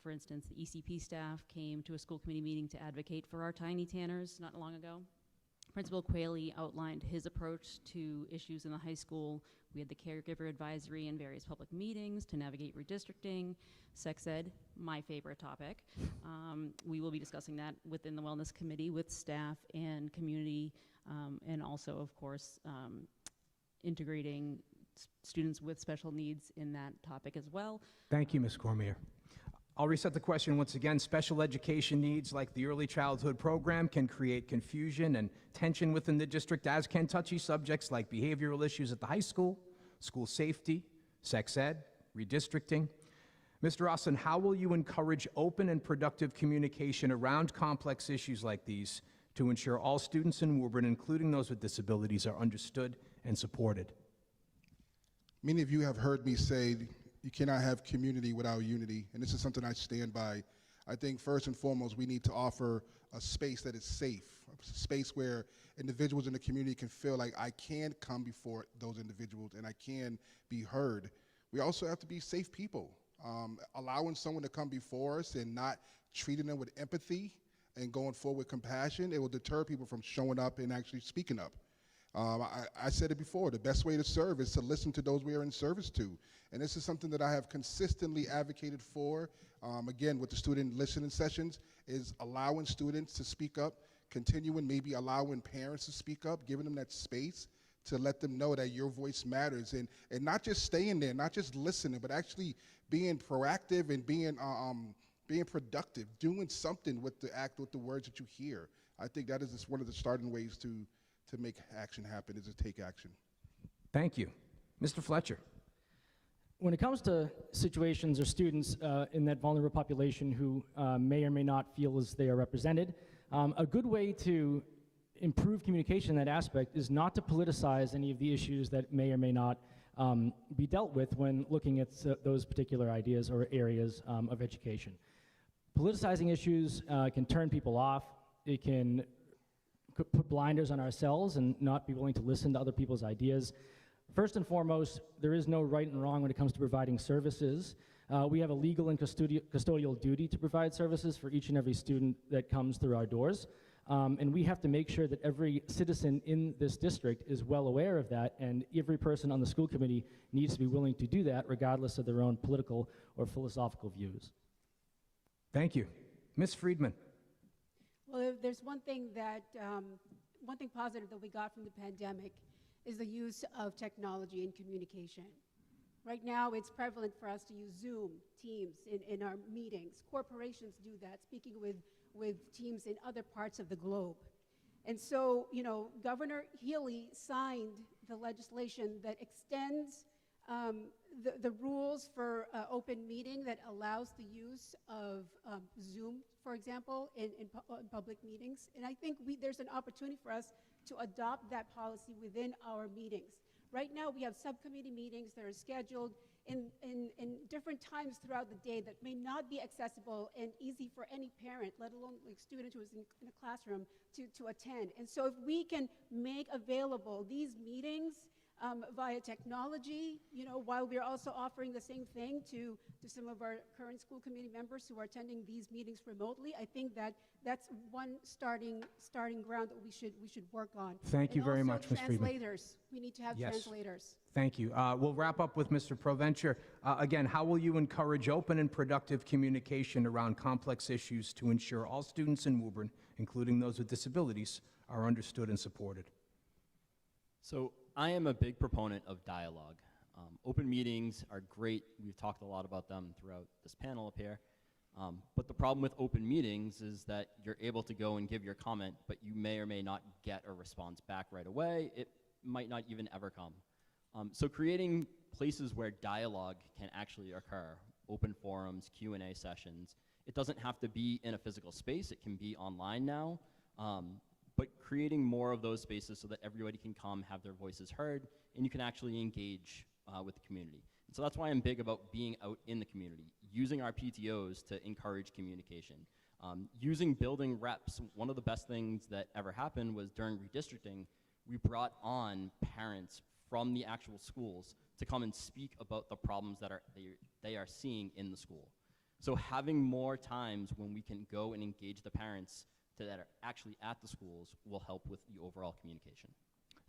S11: For instance, the ECP staff came to a school committee meeting to advocate for our tiny tanners not long ago. Principal Quayle outlined his approach to issues in the high school. We had the caregiver advisory and various public meetings to navigate redistricting. Sex ed, my favorite topic. We will be discussing that within the wellness committee with staff and community, and also, of course, integrating students with special needs in that topic as well.
S13: Thank you, Ms. Cormier. I'll reset the question once again. Special education needs like the early childhood program can create confusion and tension within the district, as can touchy subjects like behavioral issues at the high school, school safety, sex ed, redistricting. Mr. Austin, how will you encourage open and productive communication around complex issues like these to ensure all students in Woburn, including those with disabilities, are understood and supported?
S12: Many of you have heard me say you cannot have community without unity, and this is something I stand by. I think first and foremost, we need to offer a space that is safe, a space where individuals in the community can feel like I can come before those individuals and I can be heard. We also have to be safe people. Allowing someone to come before us and not treating them with empathy and going forward with compassion, it will deter people from showing up and actually speaking up. I said it before, the best way to serve is to listen to those we are in service to. And this is something that I have consistently advocated for, again, with the student listening sessions, is allowing students to speak up, continuing maybe allowing parents to speak up, giving them that space to let them know that your voice matters, and not just staying there, not just listening, but actually being proactive and being productive, doing something with the words that you hear. I think that is just one of the starting ways to make action happen, is to take action.
S13: Thank you. Mr. Fletcher.
S16: When it comes to situations or students in that vulnerable population who may or may not feel as they are represented, a good way to improve communication in that aspect is not to politicize any of the issues that may or may not be dealt with when looking at those particular ideas or areas of education. Politicizing issues can turn people off. It can put blinders on ourselves and not be willing to listen to other people's ideas. First and foremost, there is no right and wrong when it comes to providing services. We have a legal and custodial duty to provide services for each and every student that comes through our doors. And we have to make sure that every citizen in this district is well aware of that, and every person on the school committee needs to be willing to do that regardless of their own political or philosophical views.
S13: Thank you. Ms. Friedman.
S5: Well, there's one thing positive that we got from the pandemic is the use of technology in communication. Right now, it's prevalent for us to use Zoom, Teams in our meetings. Corporations do that, speaking with teams in other parts of the globe. And so, you know, Governor Healy signed the legislation that extends the rules for open meeting that allows the use of Zoom, for example, in public meetings. And I think there's an opportunity for us to adopt that policy within our meetings. Right now, we have subcommittee meetings that are scheduled in different times throughout the day that may not be accessible and easy for any parent, let alone like student who is in a classroom, to attend. And so if we can make available these meetings via technology, while we're also offering the same thing to some of our current school committee members who are attending these meetings remotely. I think that's one starting ground that we should work on.
S13: Thank you very much, Ms. Friedman.
S5: Translators. We need to have translators.
S13: Thank you. We'll wrap up with Mr. Provencher. Again, how will you encourage open and productive communication around complex issues to ensure all students in Woburn, including those with disabilities, are understood and supported?
S14: So I am a big proponent of dialogue. Open meetings are great. We've talked a lot about them throughout this panel up here. But the problem with open meetings is that you're able to go and give your comment, but you may or may not get a response back right away. It might not even ever come. So creating places where dialogue can actually occur, open forums, Q&A sessions. It doesn't have to be in a physical space. It can be online now. But creating more of those spaces so that everybody can come, have their voices heard, and you can actually engage with the community. And so that's why I'm big about being out in the community, using our PTOs to encourage communication. Using building reps, one of the best things that ever happened was during redistricting, we brought on parents from the actual schools to come and speak about the problems that they are seeing in the school. So having more times when we can go and engage the parents that are actually at the schools will help with the overall communication.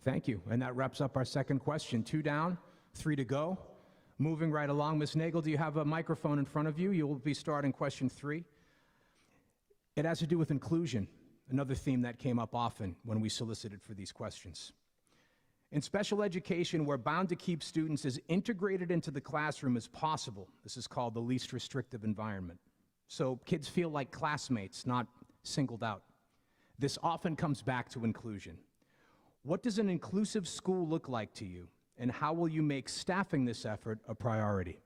S13: Thank you. And that wraps up our second question. 2 down, 3 to go. Moving right along, Ms. Nagel, do you have a microphone in front of you? You will be starting question 3. It has to do with inclusion, another theme that came up often when we solicited for these questions. In special education, we're bound to keep students as integrated into the classroom as possible. This is called the least restrictive environment. So kids feel like classmates, not singled out. This often comes back to inclusion. What does an inclusive school look like to you, and how will you make staffing this effort a priority?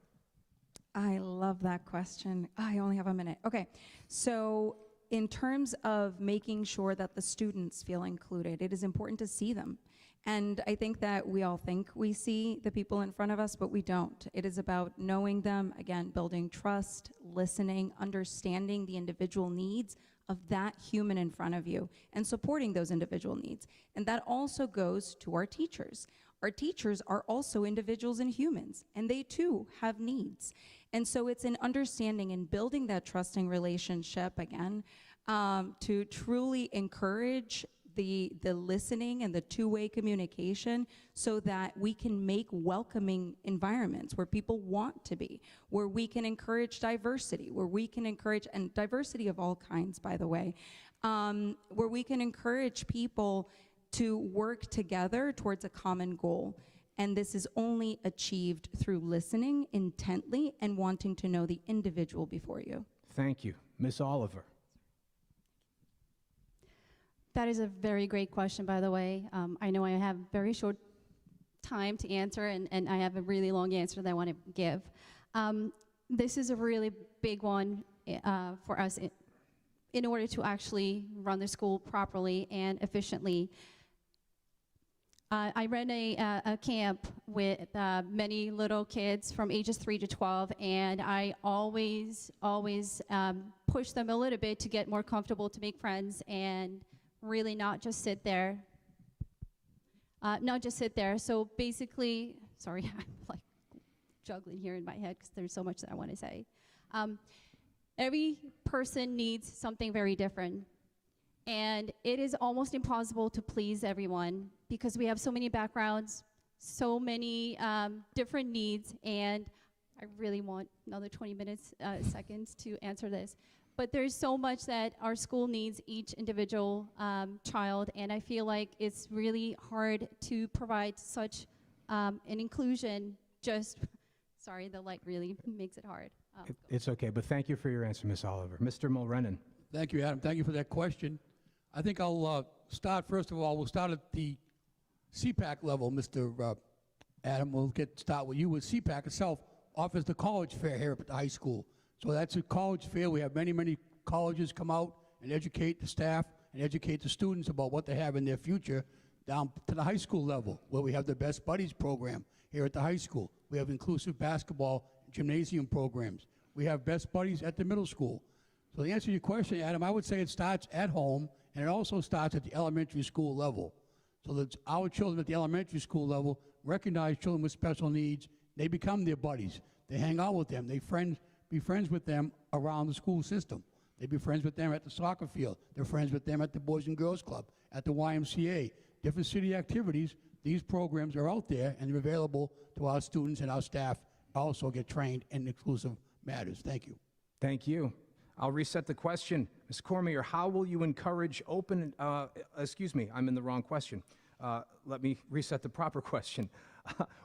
S8: I love that question. I only have a minute. Okay, so in terms of making sure that the students feel included, it is important to see them. And I think that we all think we see the people in front of us, but we don't. It is about knowing them, again, building trust, listening, understanding the individual needs of that human in front of you, and supporting those individual needs. And that also goes to our teachers. Our teachers are also individuals and humans, and they too have needs. And so it's an understanding and building that trusting relationship, again, to truly encourage the listening and the two-way communication so that we can make welcoming environments where people want to be, where we can encourage diversity, where we can encourage, and diversity of all kinds, by the way, where we can encourage people to work together towards a common goal. And this is only achieved through listening intently and wanting to know the individual before you.
S13: Thank you. Ms. Oliver.
S9: That is a very great question, by the way. I know I have very short time to answer, and I have a really long answer that I want to give. This is a really big one for us in order to actually run the school properly and efficiently. I ran a camp with many little kids from ages 3 to 12, and I always push them a little bit to get more comfortable, to make friends, and really not just sit there. So basically, sorry, I'm like juggling here in my head because there's so much that I want to say. Every person needs something very different. And it is almost impossible to please everyone because we have so many backgrounds, so many different needs, and I really want another 20 seconds to answer this. But there's so much that our school needs each individual child, and I feel like it's really hard to provide such an inclusion. Sorry, the light really makes it hard.
S13: It's okay, but thank you for your answer, Ms. Oliver. Mr. Mulrennan.
S10: Thank you, Adam. Thank you for that question. I think I'll start, first of all, we'll start at the SEPAC level, Mr. Adam. We'll start with you. With SEPAC itself offers the college fair here at the high school. So that's a college fair. We have many, many colleges come out and educate the staff and educate the students about what they have in their future down to the high school level, where we have the Best Buddies program here at the high school. We have inclusive basketball and gymnasium programs. We have Best Buddies at the middle school. So to answer your question, Adam, I would say it starts at home, and it also starts at the elementary school level. So that our children at the elementary school level recognize children with special needs. They become their buddies. They hang out with them. They be friends with them around the school system. They be friends with them at the soccer field. They're friends with them at the Boys and Girls Club, at the YMCA. Different city activities. These programs are out there and they're available to our students, and our staff also get trained in inclusive matters. Thank you.
S13: Thank you. I'll reset the question. Ms. Cormier, how will you encourage open, excuse me, I'm in the wrong question. Let me reset the proper question.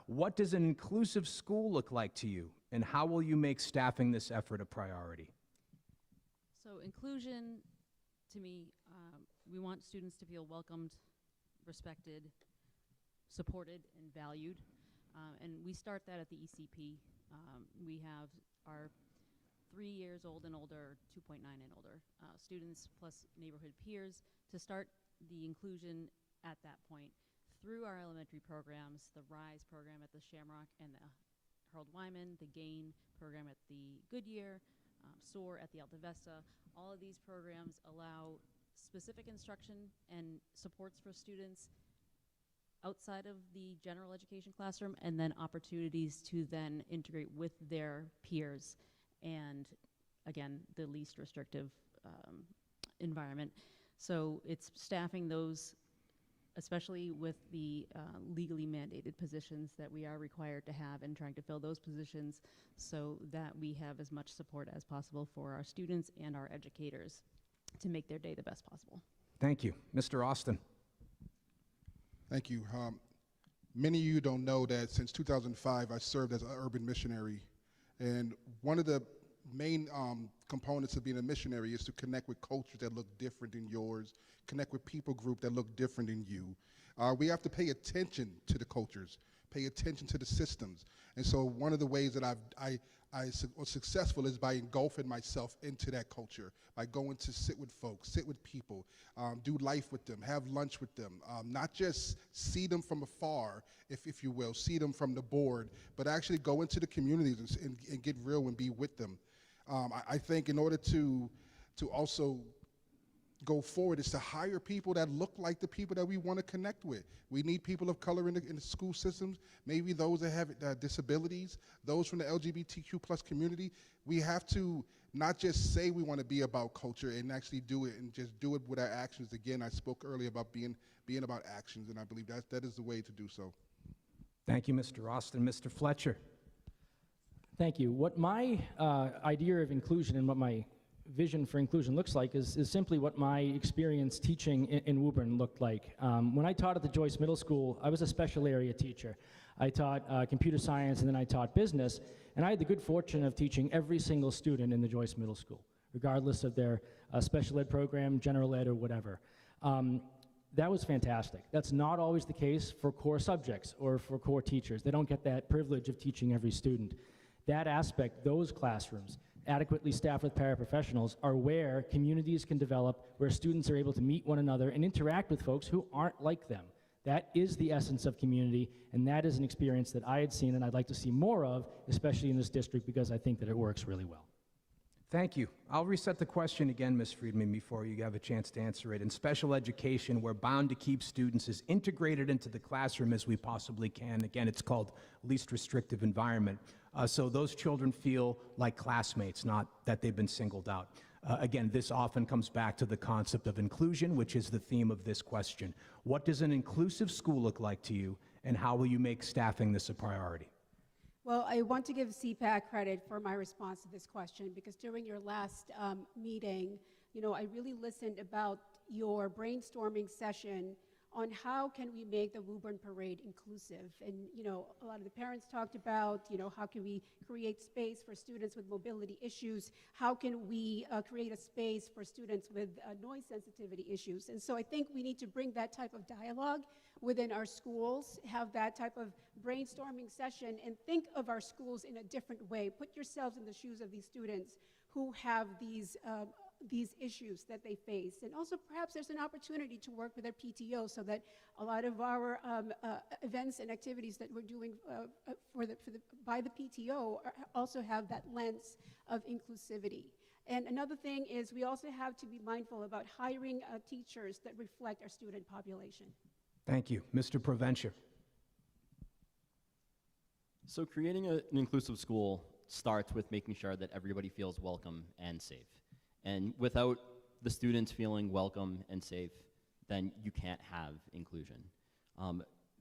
S13: What does an inclusive school look like to you, and how will you make staffing this effort a priority?
S11: So inclusion, to me, we want students to feel welcomed, respected, supported, and valued. And we start that at the ECP. We have our 3 years old and older, 2.9 and older students plus neighborhood peers to start the inclusion at that point through our elementary programs, the RISE program at the Shamrock and the Harold Wyman, the GAIN program at the Goodyear, SOAR at the Alta Vista. All of these programs allow specific instruction and supports for students outside of the general education classroom, and then opportunities to then integrate with their peers and, again, the least restrictive environment. So it's staffing those, especially with the legally mandated positions that we are required to have, and trying to fill those positions so that we have as much support as possible for our students and our educators to make their day the best possible.
S13: Thank you. Mr. Austin.
S12: Thank you. Many of you don't know that since 2005, I served as an urban missionary. And one of the main components of being a missionary is to connect with cultures that look different than yours, connect with people group that look different than you. We have to pay attention to the cultures, pay attention to the systems. And so one of the ways that I was successful is by engulfing myself into that culture, by going to sit with folks, sit with people, do life with them, have lunch with them, not just see them from afar, if you will, see them from the board, but actually go into the communities and get real and be with them. I think in order to also go forward is to hire people that look like the people that we want to connect with. We need people of color in the school systems, maybe those that have disabilities, those from the LGBTQ plus community. We have to not just say we want to be about culture and actually do it, and just do it with our actions. Again, I spoke earlier about being about actions, and I believe that is the way to do so.
S13: Thank you, Mr. Austin. Mr. Fletcher.
S16: Thank you. What my idea of inclusion and what my vision for inclusion looks like is simply what my experience teaching in Woburn looked like. When I taught at the Joyce Middle School, I was a special area teacher. I taught computer science, and then I taught business, and I had the good fortune of teaching every single student in the Joyce Middle School, regardless of their special ed program, general ed, or whatever. That was fantastic. That's not always the case for core subjects or for core teachers. They don't get that privilege of teaching every student. That aspect, those classrooms, adequately staffed with paraprofessionals, are where communities can develop, where students are able to meet one another and interact with folks who aren't like them. That is the essence of community, and that is an experience that I had seen and I'd like to see more of, especially in this district, because I think that it works really well.
S13: Thank you. I'll reset the question again, Ms. Friedman, before you have a chance to answer it. In special education, we're bound to keep students as integrated into the classroom as we possibly can. Again, it's called least restrictive environment. So those children feel like classmates, not that they've been singled out. Again, this often comes back to the concept of inclusion, which is the theme of this question. What does an inclusive school look like to you, and how will you make staffing this a priority?
S5: Well, I want to give SEPAC credit for my response to this question, because during your last meeting, I really listened about your brainstorming session on how can we make the Woburn Parade inclusive. And, a lot of the parents talked about, how can we create space for students with mobility issues? How can we create a space for students with noise sensitivity issues? And so I think we need to bring that type of dialogue within our schools, have that type of brainstorming session, and think of our schools in a different way. Put yourselves in the shoes of these students who have these issues that they face. And also perhaps there's an opportunity to work with their PTO so that a lot of our events and activities that we're doing by the PTO also have that lens of inclusivity. And another thing is we also have to be mindful about hiring teachers that reflect our student population.
S13: Thank you. Mr. Provencher.
S14: So creating an inclusive school starts with making sure that everybody feels welcome and safe. And without the students feeling welcome and safe, then you can't have inclusion.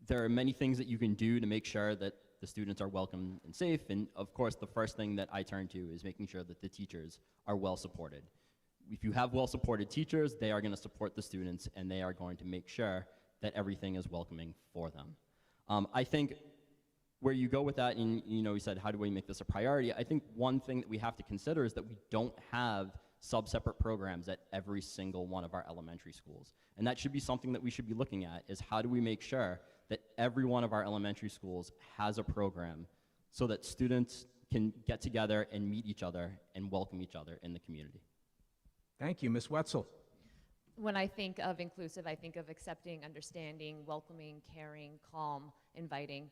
S14: There are many things that you can do to make sure that the students are welcome and safe, and of course the first thing that I turn to is making sure that the teachers are well supported. If you have well supported teachers, they are going to support the students and they are going to make sure that everything is welcoming for them. I think where you go with that, and you said, how do we make this a priority? I think one thing that we have to consider is that we don't have sub-separate programs at every single one of our elementary schools. And that should be something that we should be looking at, is how do we make sure that every one of our elementary schools has a program so that students can get together and meet each other and welcome each other in the community.
S13: Thank you. Ms. Wetzel.
S17: When I think of inclusive, I think of accepting, understanding, welcoming, caring, calm, inviting,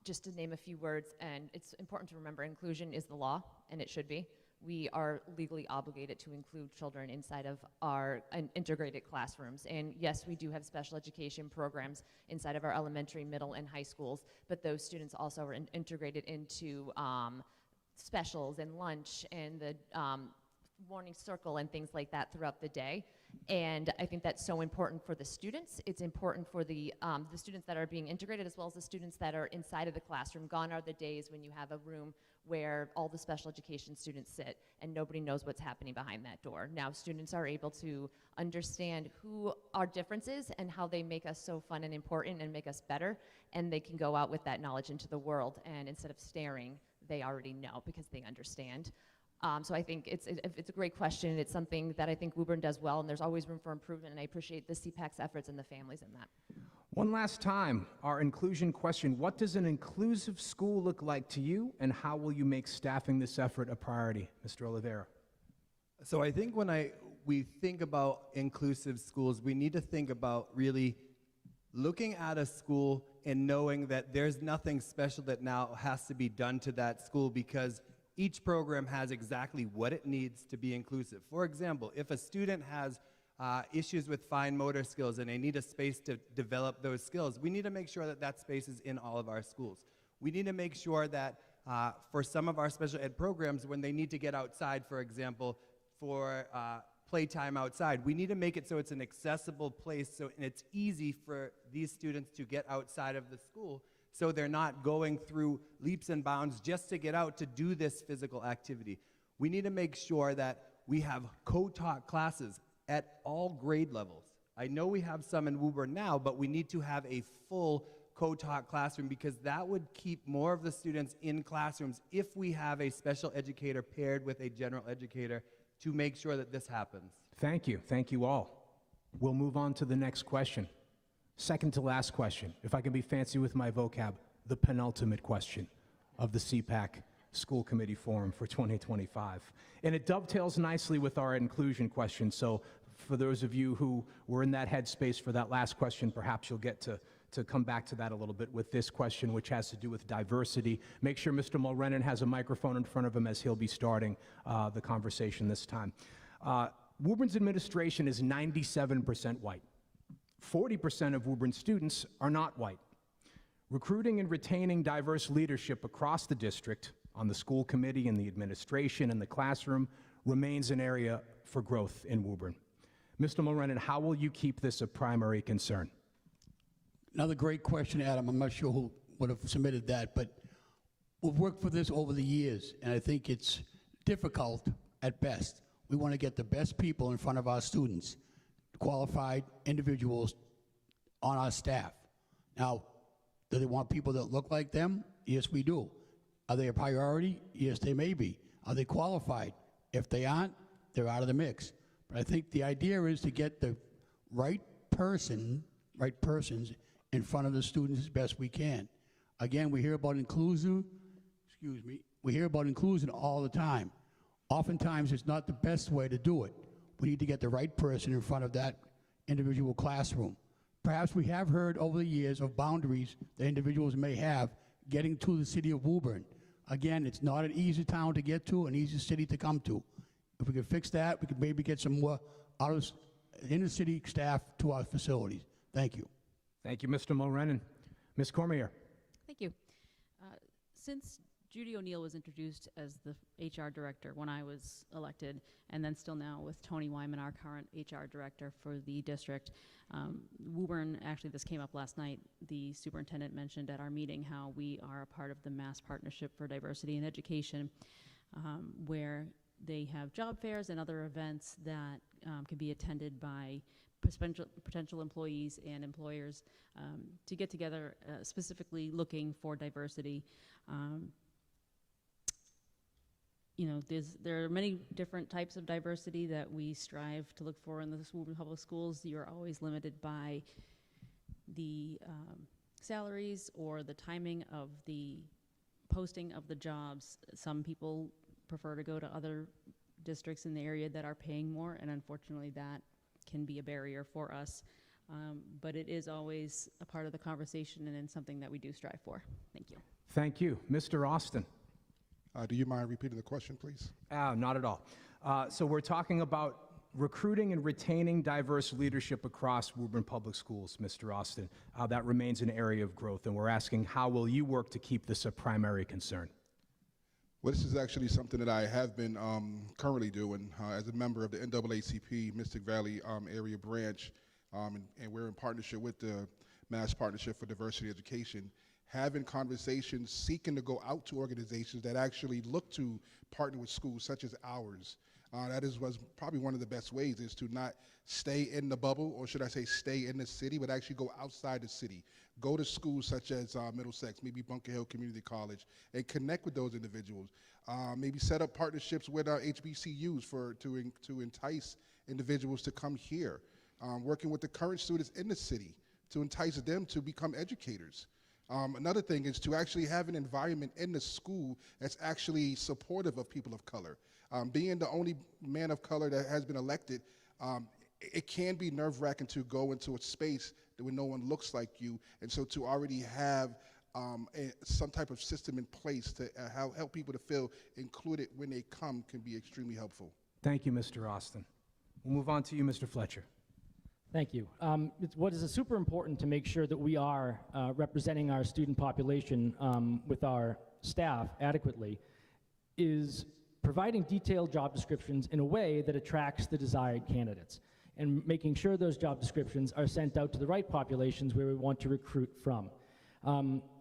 S17: just to name a few words. And it's important to remember inclusion is the law, and it should be. We are legally obligated to include children inside of our integrated classrooms. And yes, we do have special education programs inside of our elementary, middle, and high schools, but those students also are integrated into specials and lunch and the morning circle and things like that throughout the day. And I think that's so important for the students. It's important for the students that are being integrated, as well as the students that are inside of the classroom. Gone are the days when you have a room where all the special education students sit and nobody knows what's happening behind that door. Now students are able to understand who our difference is and how they make us so fun and important and make us better, and they can go out with that knowledge into the world, and instead of staring, they already know because they understand. So I think it's a great question. It's something that I think Woburn does well, and there's always room for improvement, and I appreciate the SEPAC's efforts and the families in that.
S13: One last time, our inclusion question: what does an inclusive school look like to you, and how will you make staffing this effort a priority? Mr. Oliveira.
S15: So I think when we think about inclusive schools, we need to think about really looking at a school and knowing that there's nothing special that now has to be done to that school, because each program has exactly what it needs to be inclusive. For example, if a student has issues with fine motor skills and they need a space to develop those skills, we need to make sure that that space is in all of our schools. We need to make sure that for some of our special ed programs, when they need to get outside, for example, for playtime outside, we need to make it so it's an accessible place and it's easy for these students to get outside of the school, so they're not going through leaps and bounds just to get out to do this physical activity. We need to make sure that we have co-taught classes at all grade levels. I know we have some in Woburn now, but we need to have a full co-taught classroom, because that would keep more of the students in classrooms if we have a special educator paired with a general educator to make sure that this happens.
S13: Thank you. Thank you all. We'll move on to the next question. Second to last question, if I can be fancy with my vocab, the penultimate question of the SEPAC School Committee Forum for 2025. And it dovetails nicely with our inclusion question, so for those of you who were in that headspace for that last question, perhaps you'll get to come back to that a little bit with this question, which has to do with diversity. Make sure Mr. Mulrennan has a microphone in front of him, as he'll be starting the conversation this time. Woburn's administration is 97% white. 40% of Woburn students are not white. Recruiting and retaining diverse leadership across the district, on the school committee, in the administration, and the classroom, remains an area for growth in Woburn. Mr. Mulrennan, how will you keep this a primary concern?
S10: Another great question, Adam. I'm not sure who would have submitted that, but we've worked for this over the years, and I think it's difficult at best. We want to get the best people in front of our students, qualified individuals on our staff. Now, do they want people that look like them? Yes, we do. Are they a priority? Yes, they may be. Are they qualified? If they aren't, they're out of the mix. But I think the idea is to get the right persons in front of the students as best we can. Again, we hear about inclusion all the time. Oftentimes, it's not the best way to do it. We need to get the right person in front of that individual classroom. Perhaps we have heard over the years of boundaries that individuals may have getting to the city of Woburn. Again, it's not an easy town to get to, an easy city to come to. If we could fix that, we could maybe get some more inner city staff to our facilities. Thank you.
S13: Thank you, Mr. Mulrennan. Ms. Cormier.
S11: Thank you. Since Judy O'Neill was introduced as the HR director when I was elected, and then still now with Tony Wyman, our current HR director for the district, Woburn, actually this came up last night, the superintendent mentioned at our meeting how we are a part of the Mass Partnership for Diversity in Education, where they have job fairs and other events that can be attended by potential employees and employers to get together specifically looking for diversity. There are many different types of diversity that we strive to look for in the Woburn Public Schools. You're always limited by the salaries or the timing of the posting of the jobs. Some people prefer to go to other districts in the area that are paying more, and unfortunately that can be a barrier for us. But it is always a part of the conversation and something that we do strive for. Thank you.
S13: Thank you. Mr. Austin.
S12: Do you mind repeating the question, please?
S13: Not at all. So we're talking about recruiting and retaining diverse leadership across Woburn Public Schools, Mr. Austin. That remains an area of growth, and we're asking how will you work to keep this a primary concern?
S12: Well, this is actually something that I have been currently doing as a member of the NAACP Mystic Valley area branch, and we're in partnership with the Mass Partnership for Diversity Education, having conversations, seeking to go out to organizations that actually look to partner with schools such as ours. That was probably one of the best ways, is to not stay in the bubble, or should I say stay in the city, but actually go outside the city. Go to schools such as Middlesex, maybe Bunker Hill Community College, and connect with those individuals. Maybe set up partnerships with HBCUs to entice individuals to come here. Working with the current students in the city to entice them to become educators. Another thing is to actually have an environment in the school that's actually supportive of people of color. Being the only man of color that has been elected, it can be nerve-wracking to go into a space where no one looks like you, and so to already have some type of system in place to help people to feel included when they come can be extremely helpful.
S13: Thank you, Mr. Austin. We'll move on to you, Mr. Fletcher.
S16: Thank you. What is super important to make sure that we are representing our student population with our staff adequately is providing detailed job descriptions in a way that attracts the desired candidates, and making sure those job descriptions are sent out to the right populations where we want to recruit from.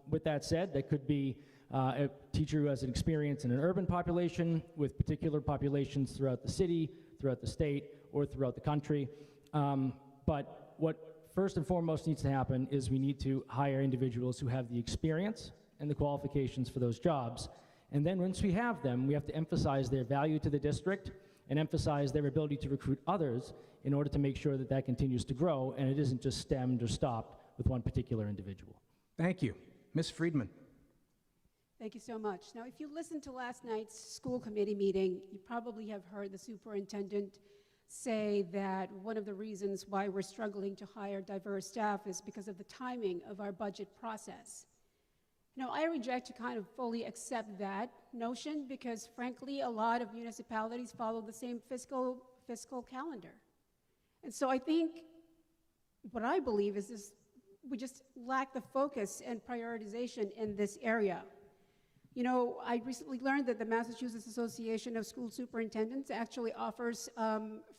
S16: With that said, that could be a teacher who has an experience in an urban population with particular populations throughout the city, throughout the state, or throughout the country. But what first and foremost needs to happen is we need to hire individuals who have the experience and the qualifications for those jobs. And then once we have them, we have to emphasize their value to the district and emphasize their ability to recruit others in order to make sure that that continues to grow and it isn't just stemmed or stopped with one particular individual.
S13: Thank you. Ms. Friedman.
S5: Thank you so much. Now, if you listened to last night's school committee meeting, you probably have heard the superintendent say that one of the reasons why we're struggling to hire diverse staff is because of the timing of our budget process. Now, I reject to kind of fully accept that notion because, frankly, a lot of municipalities follow the same fiscal calendar. And so I think what I believe is we just lack the focus and prioritization in this area. You know, I recently learned that the Massachusetts Association of School Superintendents actually offers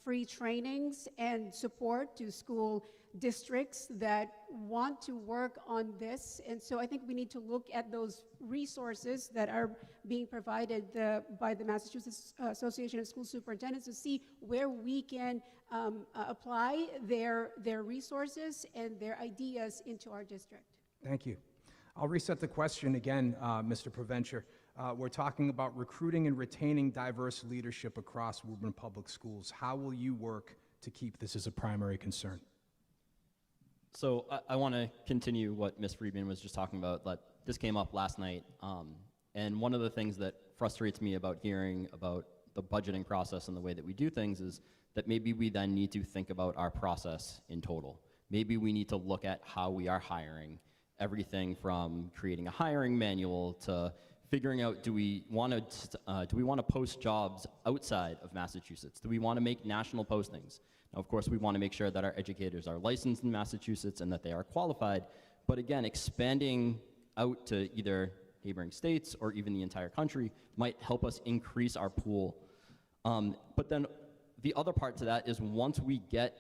S5: free trainings and support to school districts that want to work on this. And so I think we need to look at those resources that are being provided by the Massachusetts Association of School Superintendents to see where we can apply their resources and their ideas into our district.
S13: Thank you. I'll reset the question again, Mr. Provencher. We're talking about recruiting and retaining diverse leadership across Woburn Public Schools. How will you work to keep this as a primary concern?
S14: So I want to continue what Ms. Friedman was just talking about. This came up last night, and one of the things that frustrates me about hearing about the budgeting process and the way that we do things is that maybe we then need to think about our process in total. Maybe we need to look at how we are hiring. Everything from creating a hiring manual to figuring out, do we want to post jobs outside of Massachusetts? Do we want to make national postings? Now, of course, we want to make sure that our educators are licensed in Massachusetts and that they are qualified. But again, expanding out to either neighboring states or even the entire country might help us increase our pool. But then the other part to that is once we get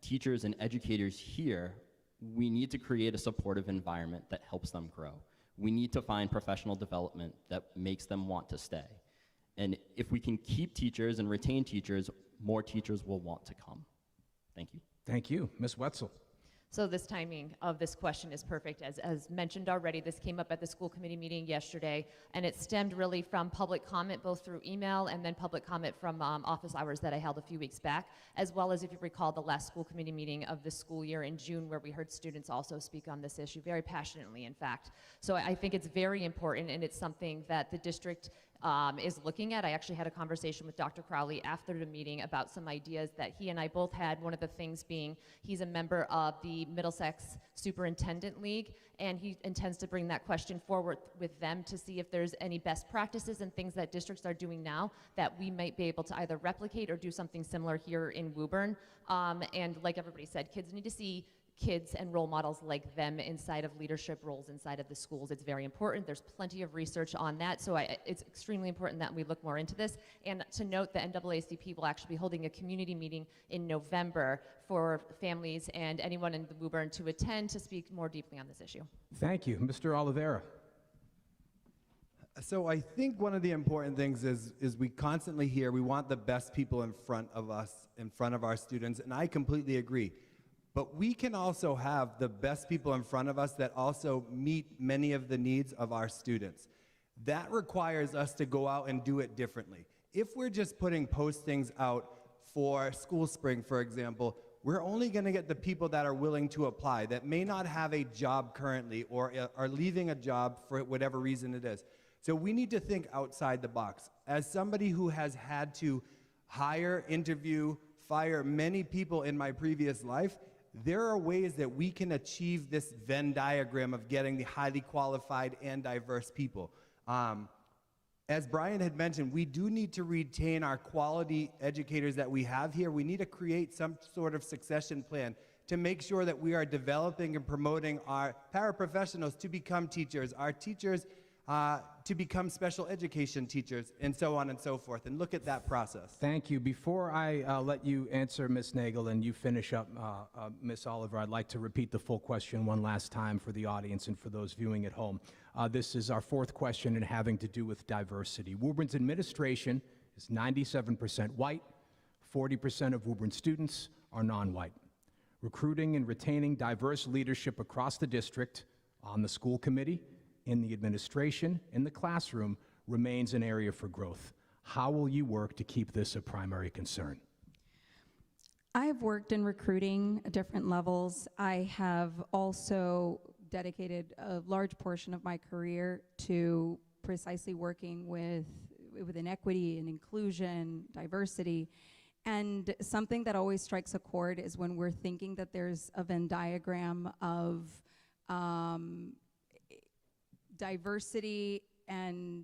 S14: teachers and educators here, we need to create a supportive environment that helps them grow. We need to find professional development that makes them want to stay. And if we can keep teachers and retain teachers, more teachers will want to come. Thank you.
S13: Thank you. Ms. Wetzel.
S17: So this timing of this question is perfect. As mentioned already, this came up at the school committee meeting yesterday, and it stemmed really from public comment, both through email and then public comment from office hours that I held a few weeks back, as well as, if you recall, the last school committee meeting of the school year in June, where we heard students also speak on this issue very passionately, in fact. So I think it's very important, and it's something that the district is looking at. I actually had a conversation with Dr. Crowley after the meeting about some ideas that he and I both had. One of the things being he's a member of the Middlesex Superintendent League, and he intends to bring that question forward with them to see if there's any best practices and things that districts are doing now that we might be able to either replicate or do something similar here in Woburn. And like everybody said, kids need to see kids and role models like them inside of leadership roles inside of the schools. It's very important. There's plenty of research on that, so it's extremely important that we look more into this. And to note, the NAACP will actually be holding a community meeting in November for families and anyone in the Woburn to attend to speak more deeply on this issue.
S13: Thank you. Mr. Oliveira.
S15: So I think one of the important things is we constantly hear we want the best people in front of us, in front of our students, and I completely agree. But we can also have the best people in front of us that also meet many of the needs of our students. That requires us to go out and do it differently. If we're just putting postings out for school spring, for example, we're only going to get the people that are willing to apply, that may not have a job currently or are leaving a job for whatever reason it is. So we need to think outside the box. As somebody who has had to hire, interview, fire many people in my previous life, there are ways that we can achieve this Venn diagram of getting the highly qualified and diverse people. As Brian had mentioned, we do need to retain our quality educators that we have here. We need to create some sort of succession plan to make sure that we are developing and promoting our paraprofessionals to become teachers, our teachers to become special education teachers, and so on and so forth, and look at that process.
S13: Thank you. Before I let you answer, Ms. Nagel, and you finish up, Ms. Oliver, I'd like to repeat the full question one last time for the audience and for those viewing at home. This is our fourth question and having to do with diversity. Woburn's administration is 97% white, 40% of Woburn students are non-white. Recruiting and retaining diverse leadership across the district, on the school committee, in the administration, in the classroom, remains an area for growth. How will you work to keep this a primary concern?
S8: I have worked in recruiting at different levels. I have also dedicated a large portion of my career to precisely working with inequity and inclusion, diversity. And something that always strikes a chord is when we're thinking that there's a Venn diagram of diversity and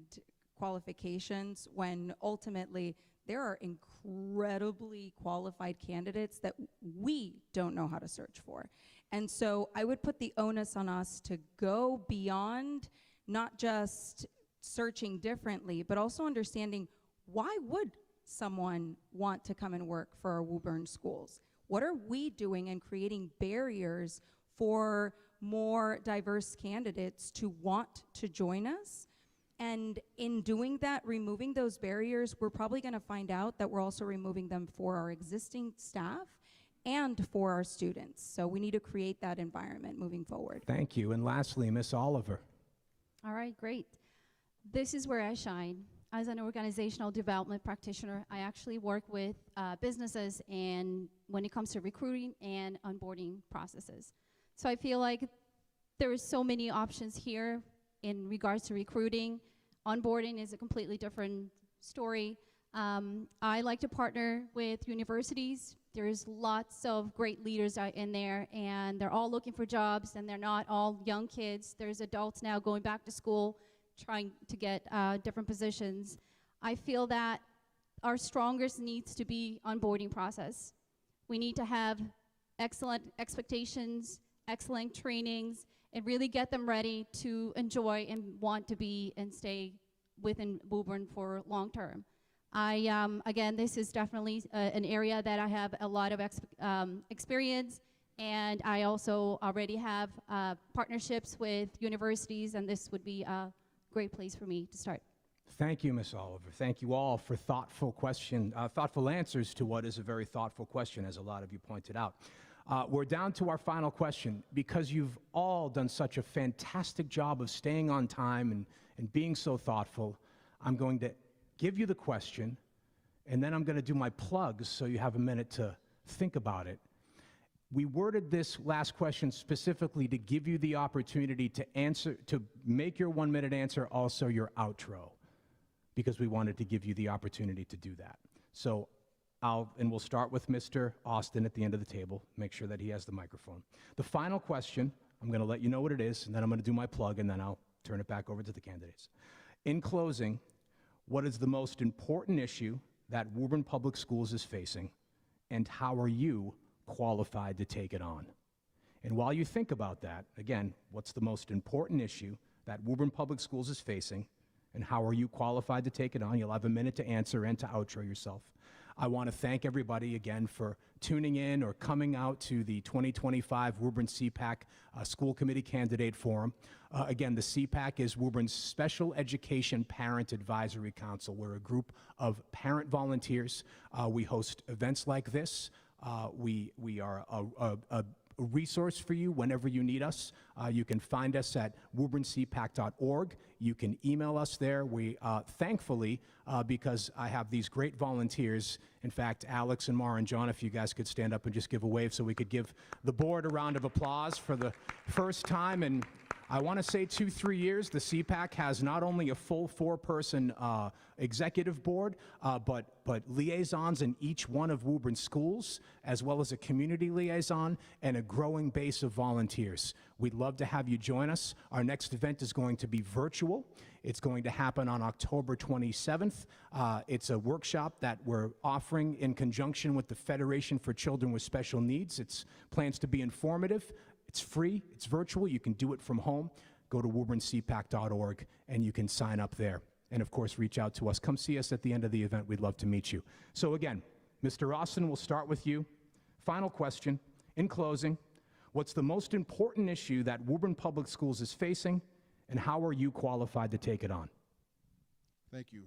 S8: qualifications, when ultimately there are incredibly qualified candidates that we don't know how to search for. And so I would put the onus on us to go beyond not just searching differently, but also understanding why would someone want to come and work for our Woburn schools? What are we doing in creating barriers for more diverse candidates to want to join us? And in doing that, removing those barriers, we're probably going to find out that we're also removing them for our existing staff and for our students. So we need to create that environment moving forward.
S13: Thank you. And lastly, Ms. Oliver.
S9: All right, great. This is where I shine. As an organizational development practitioner, I actually work with businesses and when it comes to recruiting and onboarding processes. So I feel like there are so many options here in regards to recruiting. Onboarding is a completely different story. I like to partner with universities. There's lots of great leaders out in there, and they're all looking for jobs, and they're not all young kids. There's adults now going back to school, trying to get different positions. I feel that our strongest needs to be onboarding process. We need to have excellent expectations, excellent trainings, and really get them ready to enjoy and want to be and stay within Woburn for long term. Again, this is definitely an area that I have a lot of experience, and I also already have partnerships with universities, and this would be a great place for me to start.
S13: Thank you, Ms. Oliver. Thank you all for thoughtful answers to what is a very thoughtful question, as a lot of you pointed out. We're down to our final question. Because you've all done such a fantastic job of staying on time and being so thoughtful, I'm going to give you the question, and then I'm going to do my plugs so you have a minute to think about it. We worded this last question specifically to give you the opportunity to answer, to make your 1-minute answer also your outro, because we wanted to give you the opportunity to do that. So we'll start with Mr. Austin at the end of the table. Make sure that he has the microphone. The final question, I'm going to let you know what it is, and then I'm going to do my plug, and then I'll turn it back over to the candidates. In closing, what is the most important issue that Woburn Public Schools is facing, and how are you qualified to take it on? And while you think about that, again, what's the most important issue that Woburn Public Schools is facing, and how are you qualified to take it on? You'll have a minute to answer and to outro yourself. I want to thank everybody again for tuning in or coming out to the 2025 Woburn SEPAC School Committee Candidate Forum. Again, the SEPAC is Woburn's Special Education Parent Advisory Council. We're a group of parent volunteers. We host events like this. We are a resource for you whenever you need us. You can find us at woburncepac.org. You can email us there. We thankfully, because I have these great volunteers, in fact, Alex and Mara and John, if you guys could stand up and just give a wave so we could give the board a round of applause for the first time in, I want to say 2-3 years. The SEPAC has not only a full 4-person executive board, but liaisons in each one of Woburn schools, as well as a community liaison and a growing base of volunteers. We'd love to have you join us. Our next event is going to be virtual. It's going to happen on October 27th. It's a workshop that we're offering in conjunction with the Federation for Children with Special Needs. It's plans to be informative. It's free, it's virtual, you can do it from home. Go to woburncepac.org and you can sign up there. And of course, reach out to us. Come see us at the end of the event, we'd love to meet you. So again, Mr. Austin, we'll start with you. Final question, in closing, what's the most important issue that Woburn Public Schools is facing, and how are you qualified to take it on?
S12: Thank you.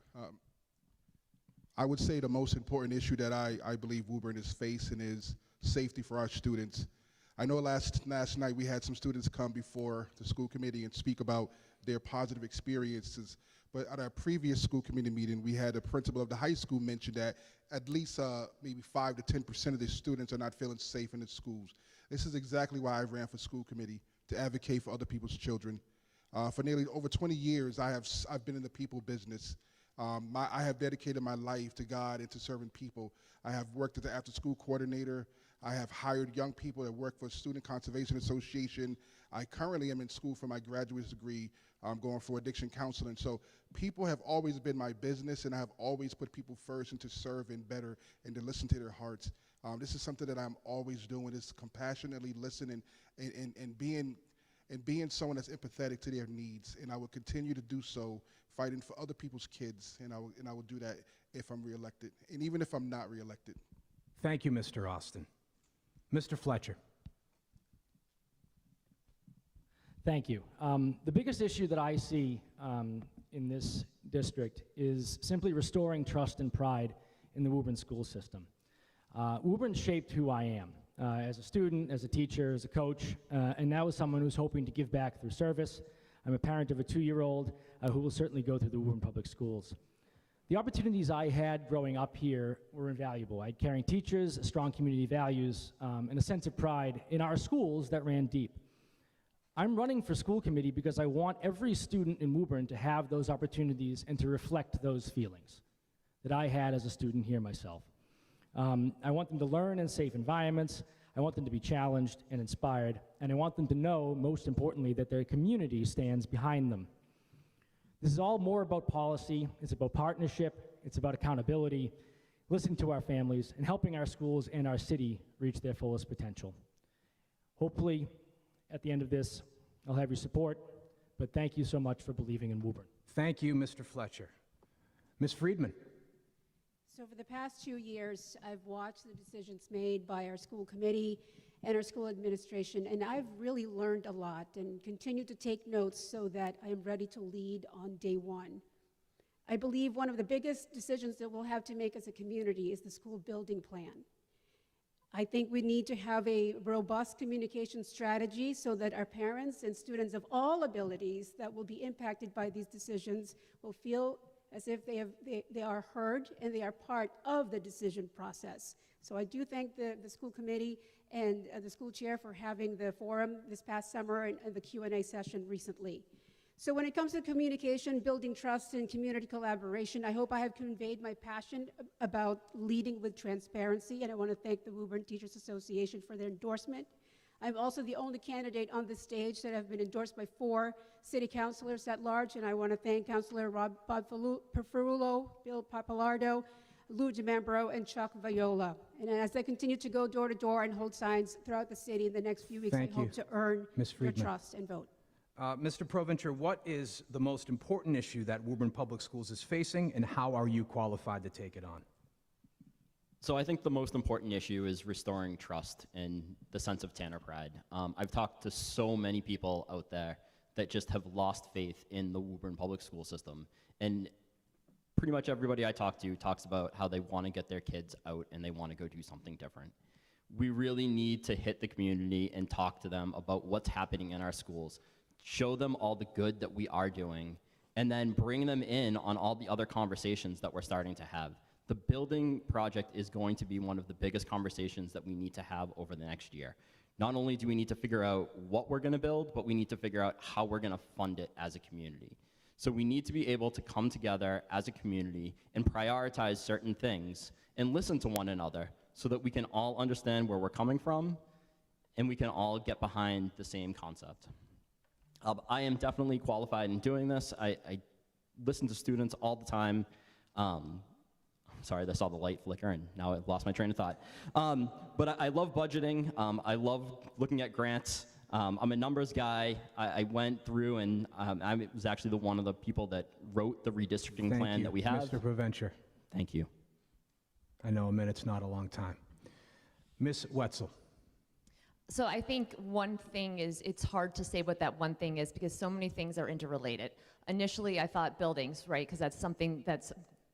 S12: I would say the most important issue that I believe Woburn is facing is safety for our students. I know last night we had some students come before the school committee and speak about their positive experiences, but at our previous school committee meeting, we had a principal of the high school mention that at least maybe 5 to 10% of the students are not feeling safe in the schools. This is exactly why I ran for school committee, to advocate for other people's children. For nearly over 20 years, I've been in the people business. I have dedicated my life to God and to serving people. I have worked as an after-school coordinator. I have hired young people that work for Student Conservation Association. I currently am in school for my graduate degree. I'm going for addiction counseling. So people have always been my business, and I have always put people first and to serve and better and to listen to their hearts. This is something that I'm always doing, is compassionately listening and being someone that's empathetic to their needs. And I will continue to do so, fighting for other people's kids, and I will do that if I'm reelected, and even if I'm not reelected.
S13: Thank you, Mr. Austin. Mr. Fletcher.
S16: Thank you. The biggest issue that I see in this district is simply restoring trust and pride in the Woburn school system. Woburn shaped who I am as a student, as a teacher, as a coach, and now as someone who's hoping to give back through service. I'm a parent of a 2-year-old who will certainly go through the Woburn Public Schools. The opportunities I had growing up here were invaluable. I had caring teachers, strong community values, and a sense of pride in our schools that ran deep. I'm running for school committee because I want every student in Woburn to have those opportunities and to reflect those feelings that I had as a student here myself. I want them to learn in safe environments. I want them to be challenged and inspired, and I want them to know, most importantly, that their community stands behind them. This is all more about policy. It's about partnership. It's about accountability, listening to our families, and helping our schools and our city reach their fullest potential. Hopefully, at the end of this, I'll have your support, but thank you so much for believing in Woburn.
S13: Thank you, Mr. Fletcher. Ms. Friedman.
S5: So for the past 2 years, I've watched the decisions made by our school committee and our school administration, and I've really learned a lot and continue to take notes so that I am ready to lead on day one. I believe one of the biggest decisions that we'll have to make as a community is the school building plan. I think we need to have a robust communication strategy so that our parents and students of all abilities that will be impacted by these decisions will feel as if they are heard and they are part of the decision process. So I do thank the school committee and the school chair for having the forum this past summer and the Q&A session recently. So when it comes to communication, building trust, and community collaboration, I hope I have conveyed my passion about leading with transparency, and I want to thank the Woburn Teachers Association for their endorsement. I'm also the only candidate on this stage that have been endorsed by 4 city councilors at large, and I want to thank Councilor Bob Perfulo, Bill Papalardo, Lou DeMambro, and Chuck Viola. And as I continue to go door to door and hold signs throughout the city in the next few weeks, I hope to earn your trust and vote.
S13: Mr. Provencher, what is the most important issue that Woburn Public Schools is facing, and how are you qualified to take it on?
S14: So I think the most important issue is restoring trust and the sense of Tanner pride. I've talked to so many people out there that just have lost faith in the Woburn Public School system. And pretty much everybody I talk to talks about how they want to get their kids out and they want to go do something different. We really need to hit the community and talk to them about what's happening in our schools. Show them all the good that we are doing, and then bring them in on all the other conversations that we're starting to have. The building project is going to be one of the biggest conversations that we need to have over the next year. Not only do we need to figure out what we're gonna build, but we need to figure out how we're gonna fund it as a community. So we need to be able to come together as a community and prioritize certain things and listen to one another so that we can all understand where we're coming from and we can all get behind the same concept. I am definitely qualified in doing this. I listen to students all the time. Sorry, I saw the light flicker and now I've lost my train of thought. But I love budgeting. I love looking at grants. I'm a numbers guy. I went through and I was actually one of the people that wrote the redistricting plan that we have.
S13: Mr. Provencher.
S14: Thank you.
S13: I know a minute's not a long time. Ms. Wetzel.
S17: So I think one thing is, it's hard to say what that one thing is because so many things are interrelated. Initially, I thought buildings, right, because that's something that's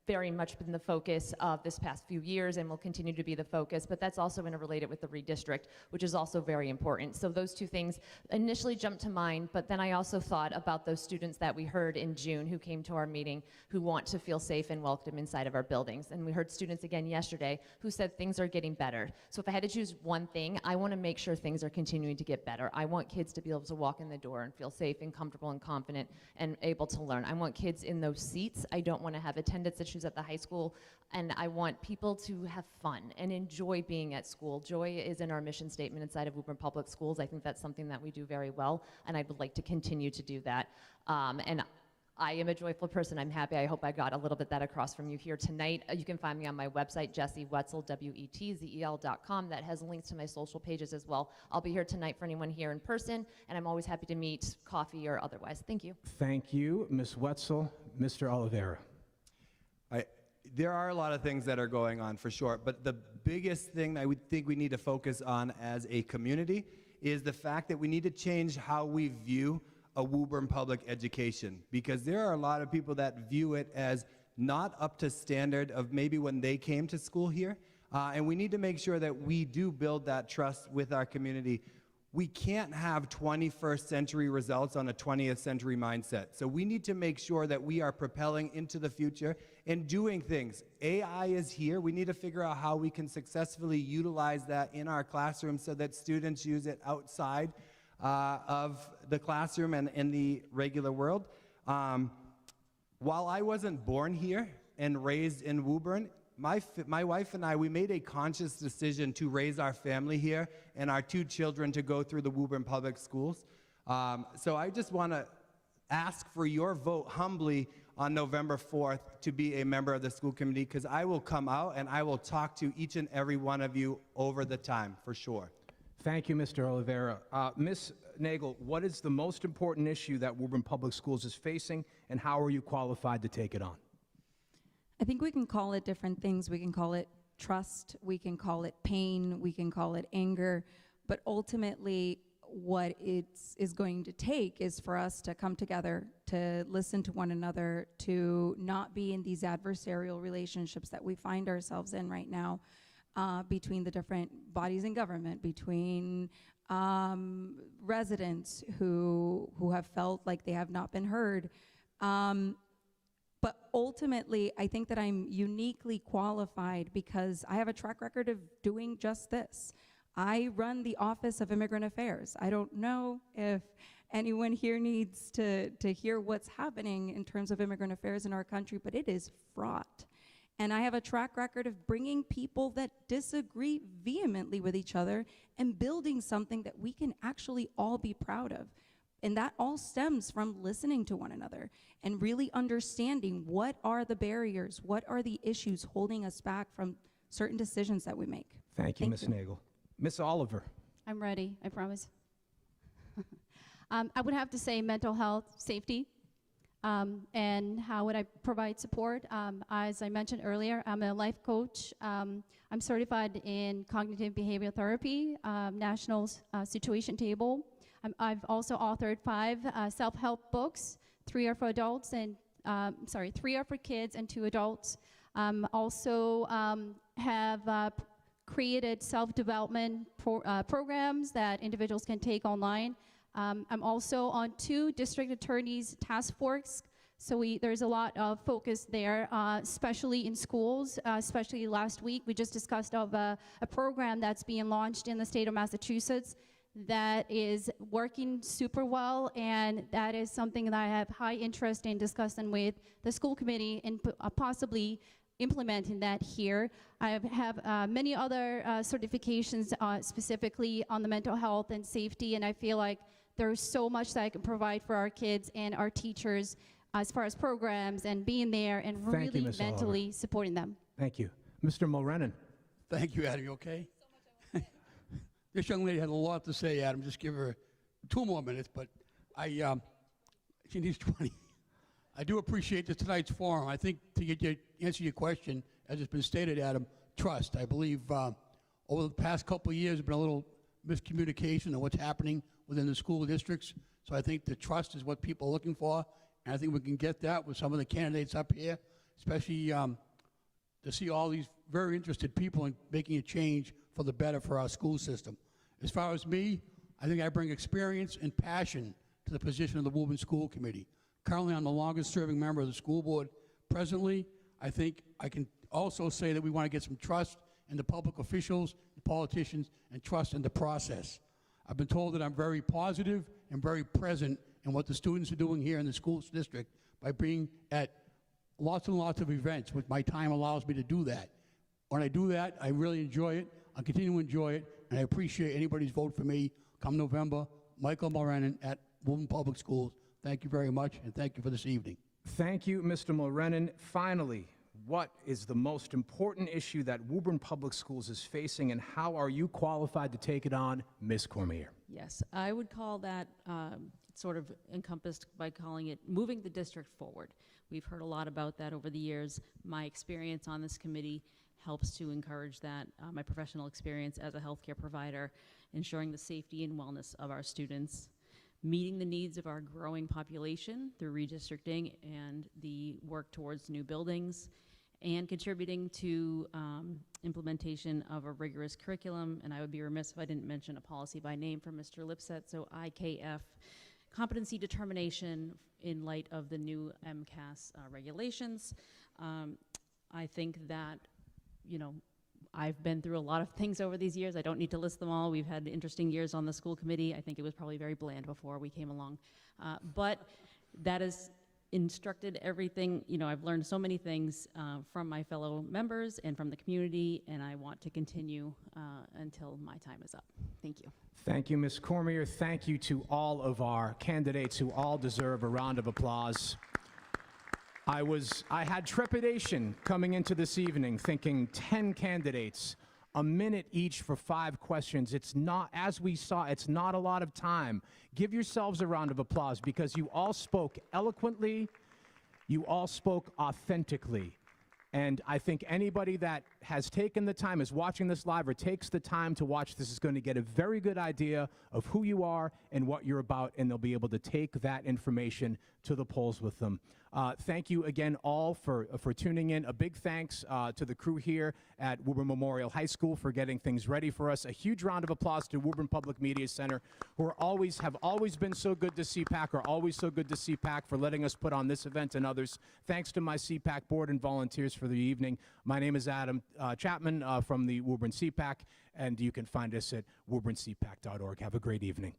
S17: very much been the focus of this past few years and will continue to be the focus, but that's also interrelated with the redistrict, which is also very important. So those two things initially jumped to mind, but then I also thought about those students that we heard in June who came to our meeting who want to feel safe and welcome inside of our buildings. And we heard students again yesterday who said things are getting better. So if I had to choose one thing, I want to make sure things are continuing to get better. I want kids to be able to walk in the door and feel safe and comfortable and confident and able to learn. I want kids in those seats. I don't want to have attendance issues at the high school, and I want people to have fun and enjoy being at school. Joy is in our mission statement inside of Woburn Public Schools. I think that's something that we do very well, and I would like to continue to do that. And I am a joyful person. I'm happy. I hope I got a little bit that across from you here tonight. You can find me on my website, jessiewetzel, WETZEL.com. That has links to my social pages as well. I'll be here tonight for anyone here in person, and I'm always happy to meet, coffee or otherwise. Thank you.
S13: Thank you, Ms. Wetzel. Mr. Oliveira.
S15: There are a lot of things that are going on for sure, but the biggest thing I would think we need to focus on as a community is the fact that we need to change how we view a Woburn public education, because there are a lot of people that view it as not up to standard of maybe when they came to school here, and we need to make sure that we do build that trust with our community. We can't have 21st century results on a 20th century mindset. So we need to make sure that we are propelling into the future and doing things. AI is here. We need to figure out how we can successfully utilize that in our classroom so that students use it outside of the classroom and in the regular world. While I wasn't born here and raised in Woburn, my wife and I, we made a conscious decision to raise our family here and our 2 children to go through the Woburn Public Schools. So I just want to ask for your vote humbly on November 4th to be a member of the school committee, because I will come out and I will talk to each and every one of you over the time, for sure.
S13: Thank you, Mr. Oliveira. Ms. Nagel, what is the most important issue that Woburn Public Schools is facing, and how are you qualified to take it on?
S8: I think we can call it different things. We can call it trust, we can call it pain, we can call it anger, but ultimately what it is going to take is for us to come together, to listen to one another, to not be in these adversarial relationships that we find ourselves in right now, between the different bodies in government, between residents who have felt like they have not been heard. But ultimately, I think that I'm uniquely qualified because I have a track record of doing just this. I run the Office of Immigrant Affairs. I don't know if anyone here needs to hear what's happening in terms of immigrant affairs in our country, but it is fraught. And I have a track record of bringing people that disagree vehemently with each other and building something that we can actually all be proud of. And that all stems from listening to one another and really understanding what are the barriers, what are the issues holding us back from certain decisions that we make.
S13: Thank you, Ms. Nagel. Ms. Oliver.
S9: I'm ready, I promise. I would have to say mental health, safety, and how would I provide support? As I mentioned earlier, I'm a life coach. I'm certified in cognitive behavioral therapy, national situation table. I've also authored 5 self-help books. 3 are for adults and, 3 are for kids and 2 adults. Also have created self-development programs that individuals can take online. I'm also on 2 district attorneys task force, so there's a lot of focus there, especially in schools. Especially last week, we just discussed of a program that's being launched in the state of Massachusetts that is working super well, and that is something that I have high interest in discussing with the school committee and possibly implementing that here. I have many other certifications specifically on the mental health and safety, and I feel like there's so much that I can provide for our kids and our teachers as far as programs and being there and really mentally supporting them.
S13: Thank you. Mr. Mulrennan.
S10: Thank you, Adam. You okay? This young lady had a lot to say, Adam. Just give her 2 more minutes, but she needs 20. I do appreciate tonight's forum. I think to answer your question, as it's been stated, Adam, trust. I believe over the past couple of years, there's been a little miscommunication on what's happening within the school districts. So I think the trust is what people are looking for, and I think we can get that with some of the candidates up here, especially to see all these very interested people in making a change for the better for our school system. As far as me, I think I bring experience and passion to the position of the Woburn School Committee. Currently, I'm the longest serving member of the school board. Presently, I think I can also say that we want to get some trust in the public officials, the politicians, and trust in the process. I've been told that I'm very positive and very present in what the students are doing here in the school district by being at lots and lots of events, which my time allows me to do that. When I do that, I really enjoy it. I continue to enjoy it, and I appreciate anybody's vote for me come November. Michael Mulrennan at Woburn Public Schools. Thank you very much, and thank you for this evening.
S13: Thank you, Mr. Mulrennan. Finally, what is the most important issue that Woburn Public Schools is facing, and how are you qualified to take it on, Ms. Cormier?
S11: Yes, I would call that sort of encompassed by calling it moving the district forward. We've heard a lot about that over the years. My experience on this committee helps to encourage that. My professional experience as a healthcare provider, ensuring the safety and wellness of our students, meeting the needs of our growing population through redistricting and the work towards new buildings, and contributing to implementation of a rigorous curriculum. And I would be remiss if I didn't mention a policy by name from Mr. Lipset, so IKF, competency determination in light of the new MCAS regulations. I think that, you know, I've been through a lot of things over these years. I don't need to list them all. We've had interesting years on the school committee. I think it was probably very bland before we came along. But that has instructed everything. You know, I've learned so many things from my fellow members and from the community, and I want to continue until my time is up. Thank you.
S13: Thank you, Ms. Cormier. Thank you to all of our candidates who all deserve a round of applause. I had trepidation coming into this evening thinking 10 candidates a minute each for 5 questions. It's not, as we saw, it's not a lot of time. Give yourselves a round of applause because you all spoke eloquently, you all spoke authentically. And I think anybody that has taken the time, is watching this live, or takes the time to watch this is going to get a very good idea of who you are and what you're about, and they'll be able to take that information to the polls with them. Thank you again all for tuning in. A big thanks to the crew here at Woburn Memorial High School for getting things ready for us. A huge round of applause to Woburn Public Media Center, who have always been so good to SEPAC, are always so good to SEPAC, for letting us put on this event and others. Thanks to my SEPAC board and volunteers for the evening. My name is Adam Chapman from the Woburn SEPAC, and you can find us at woburncpac.org. Have a great evening.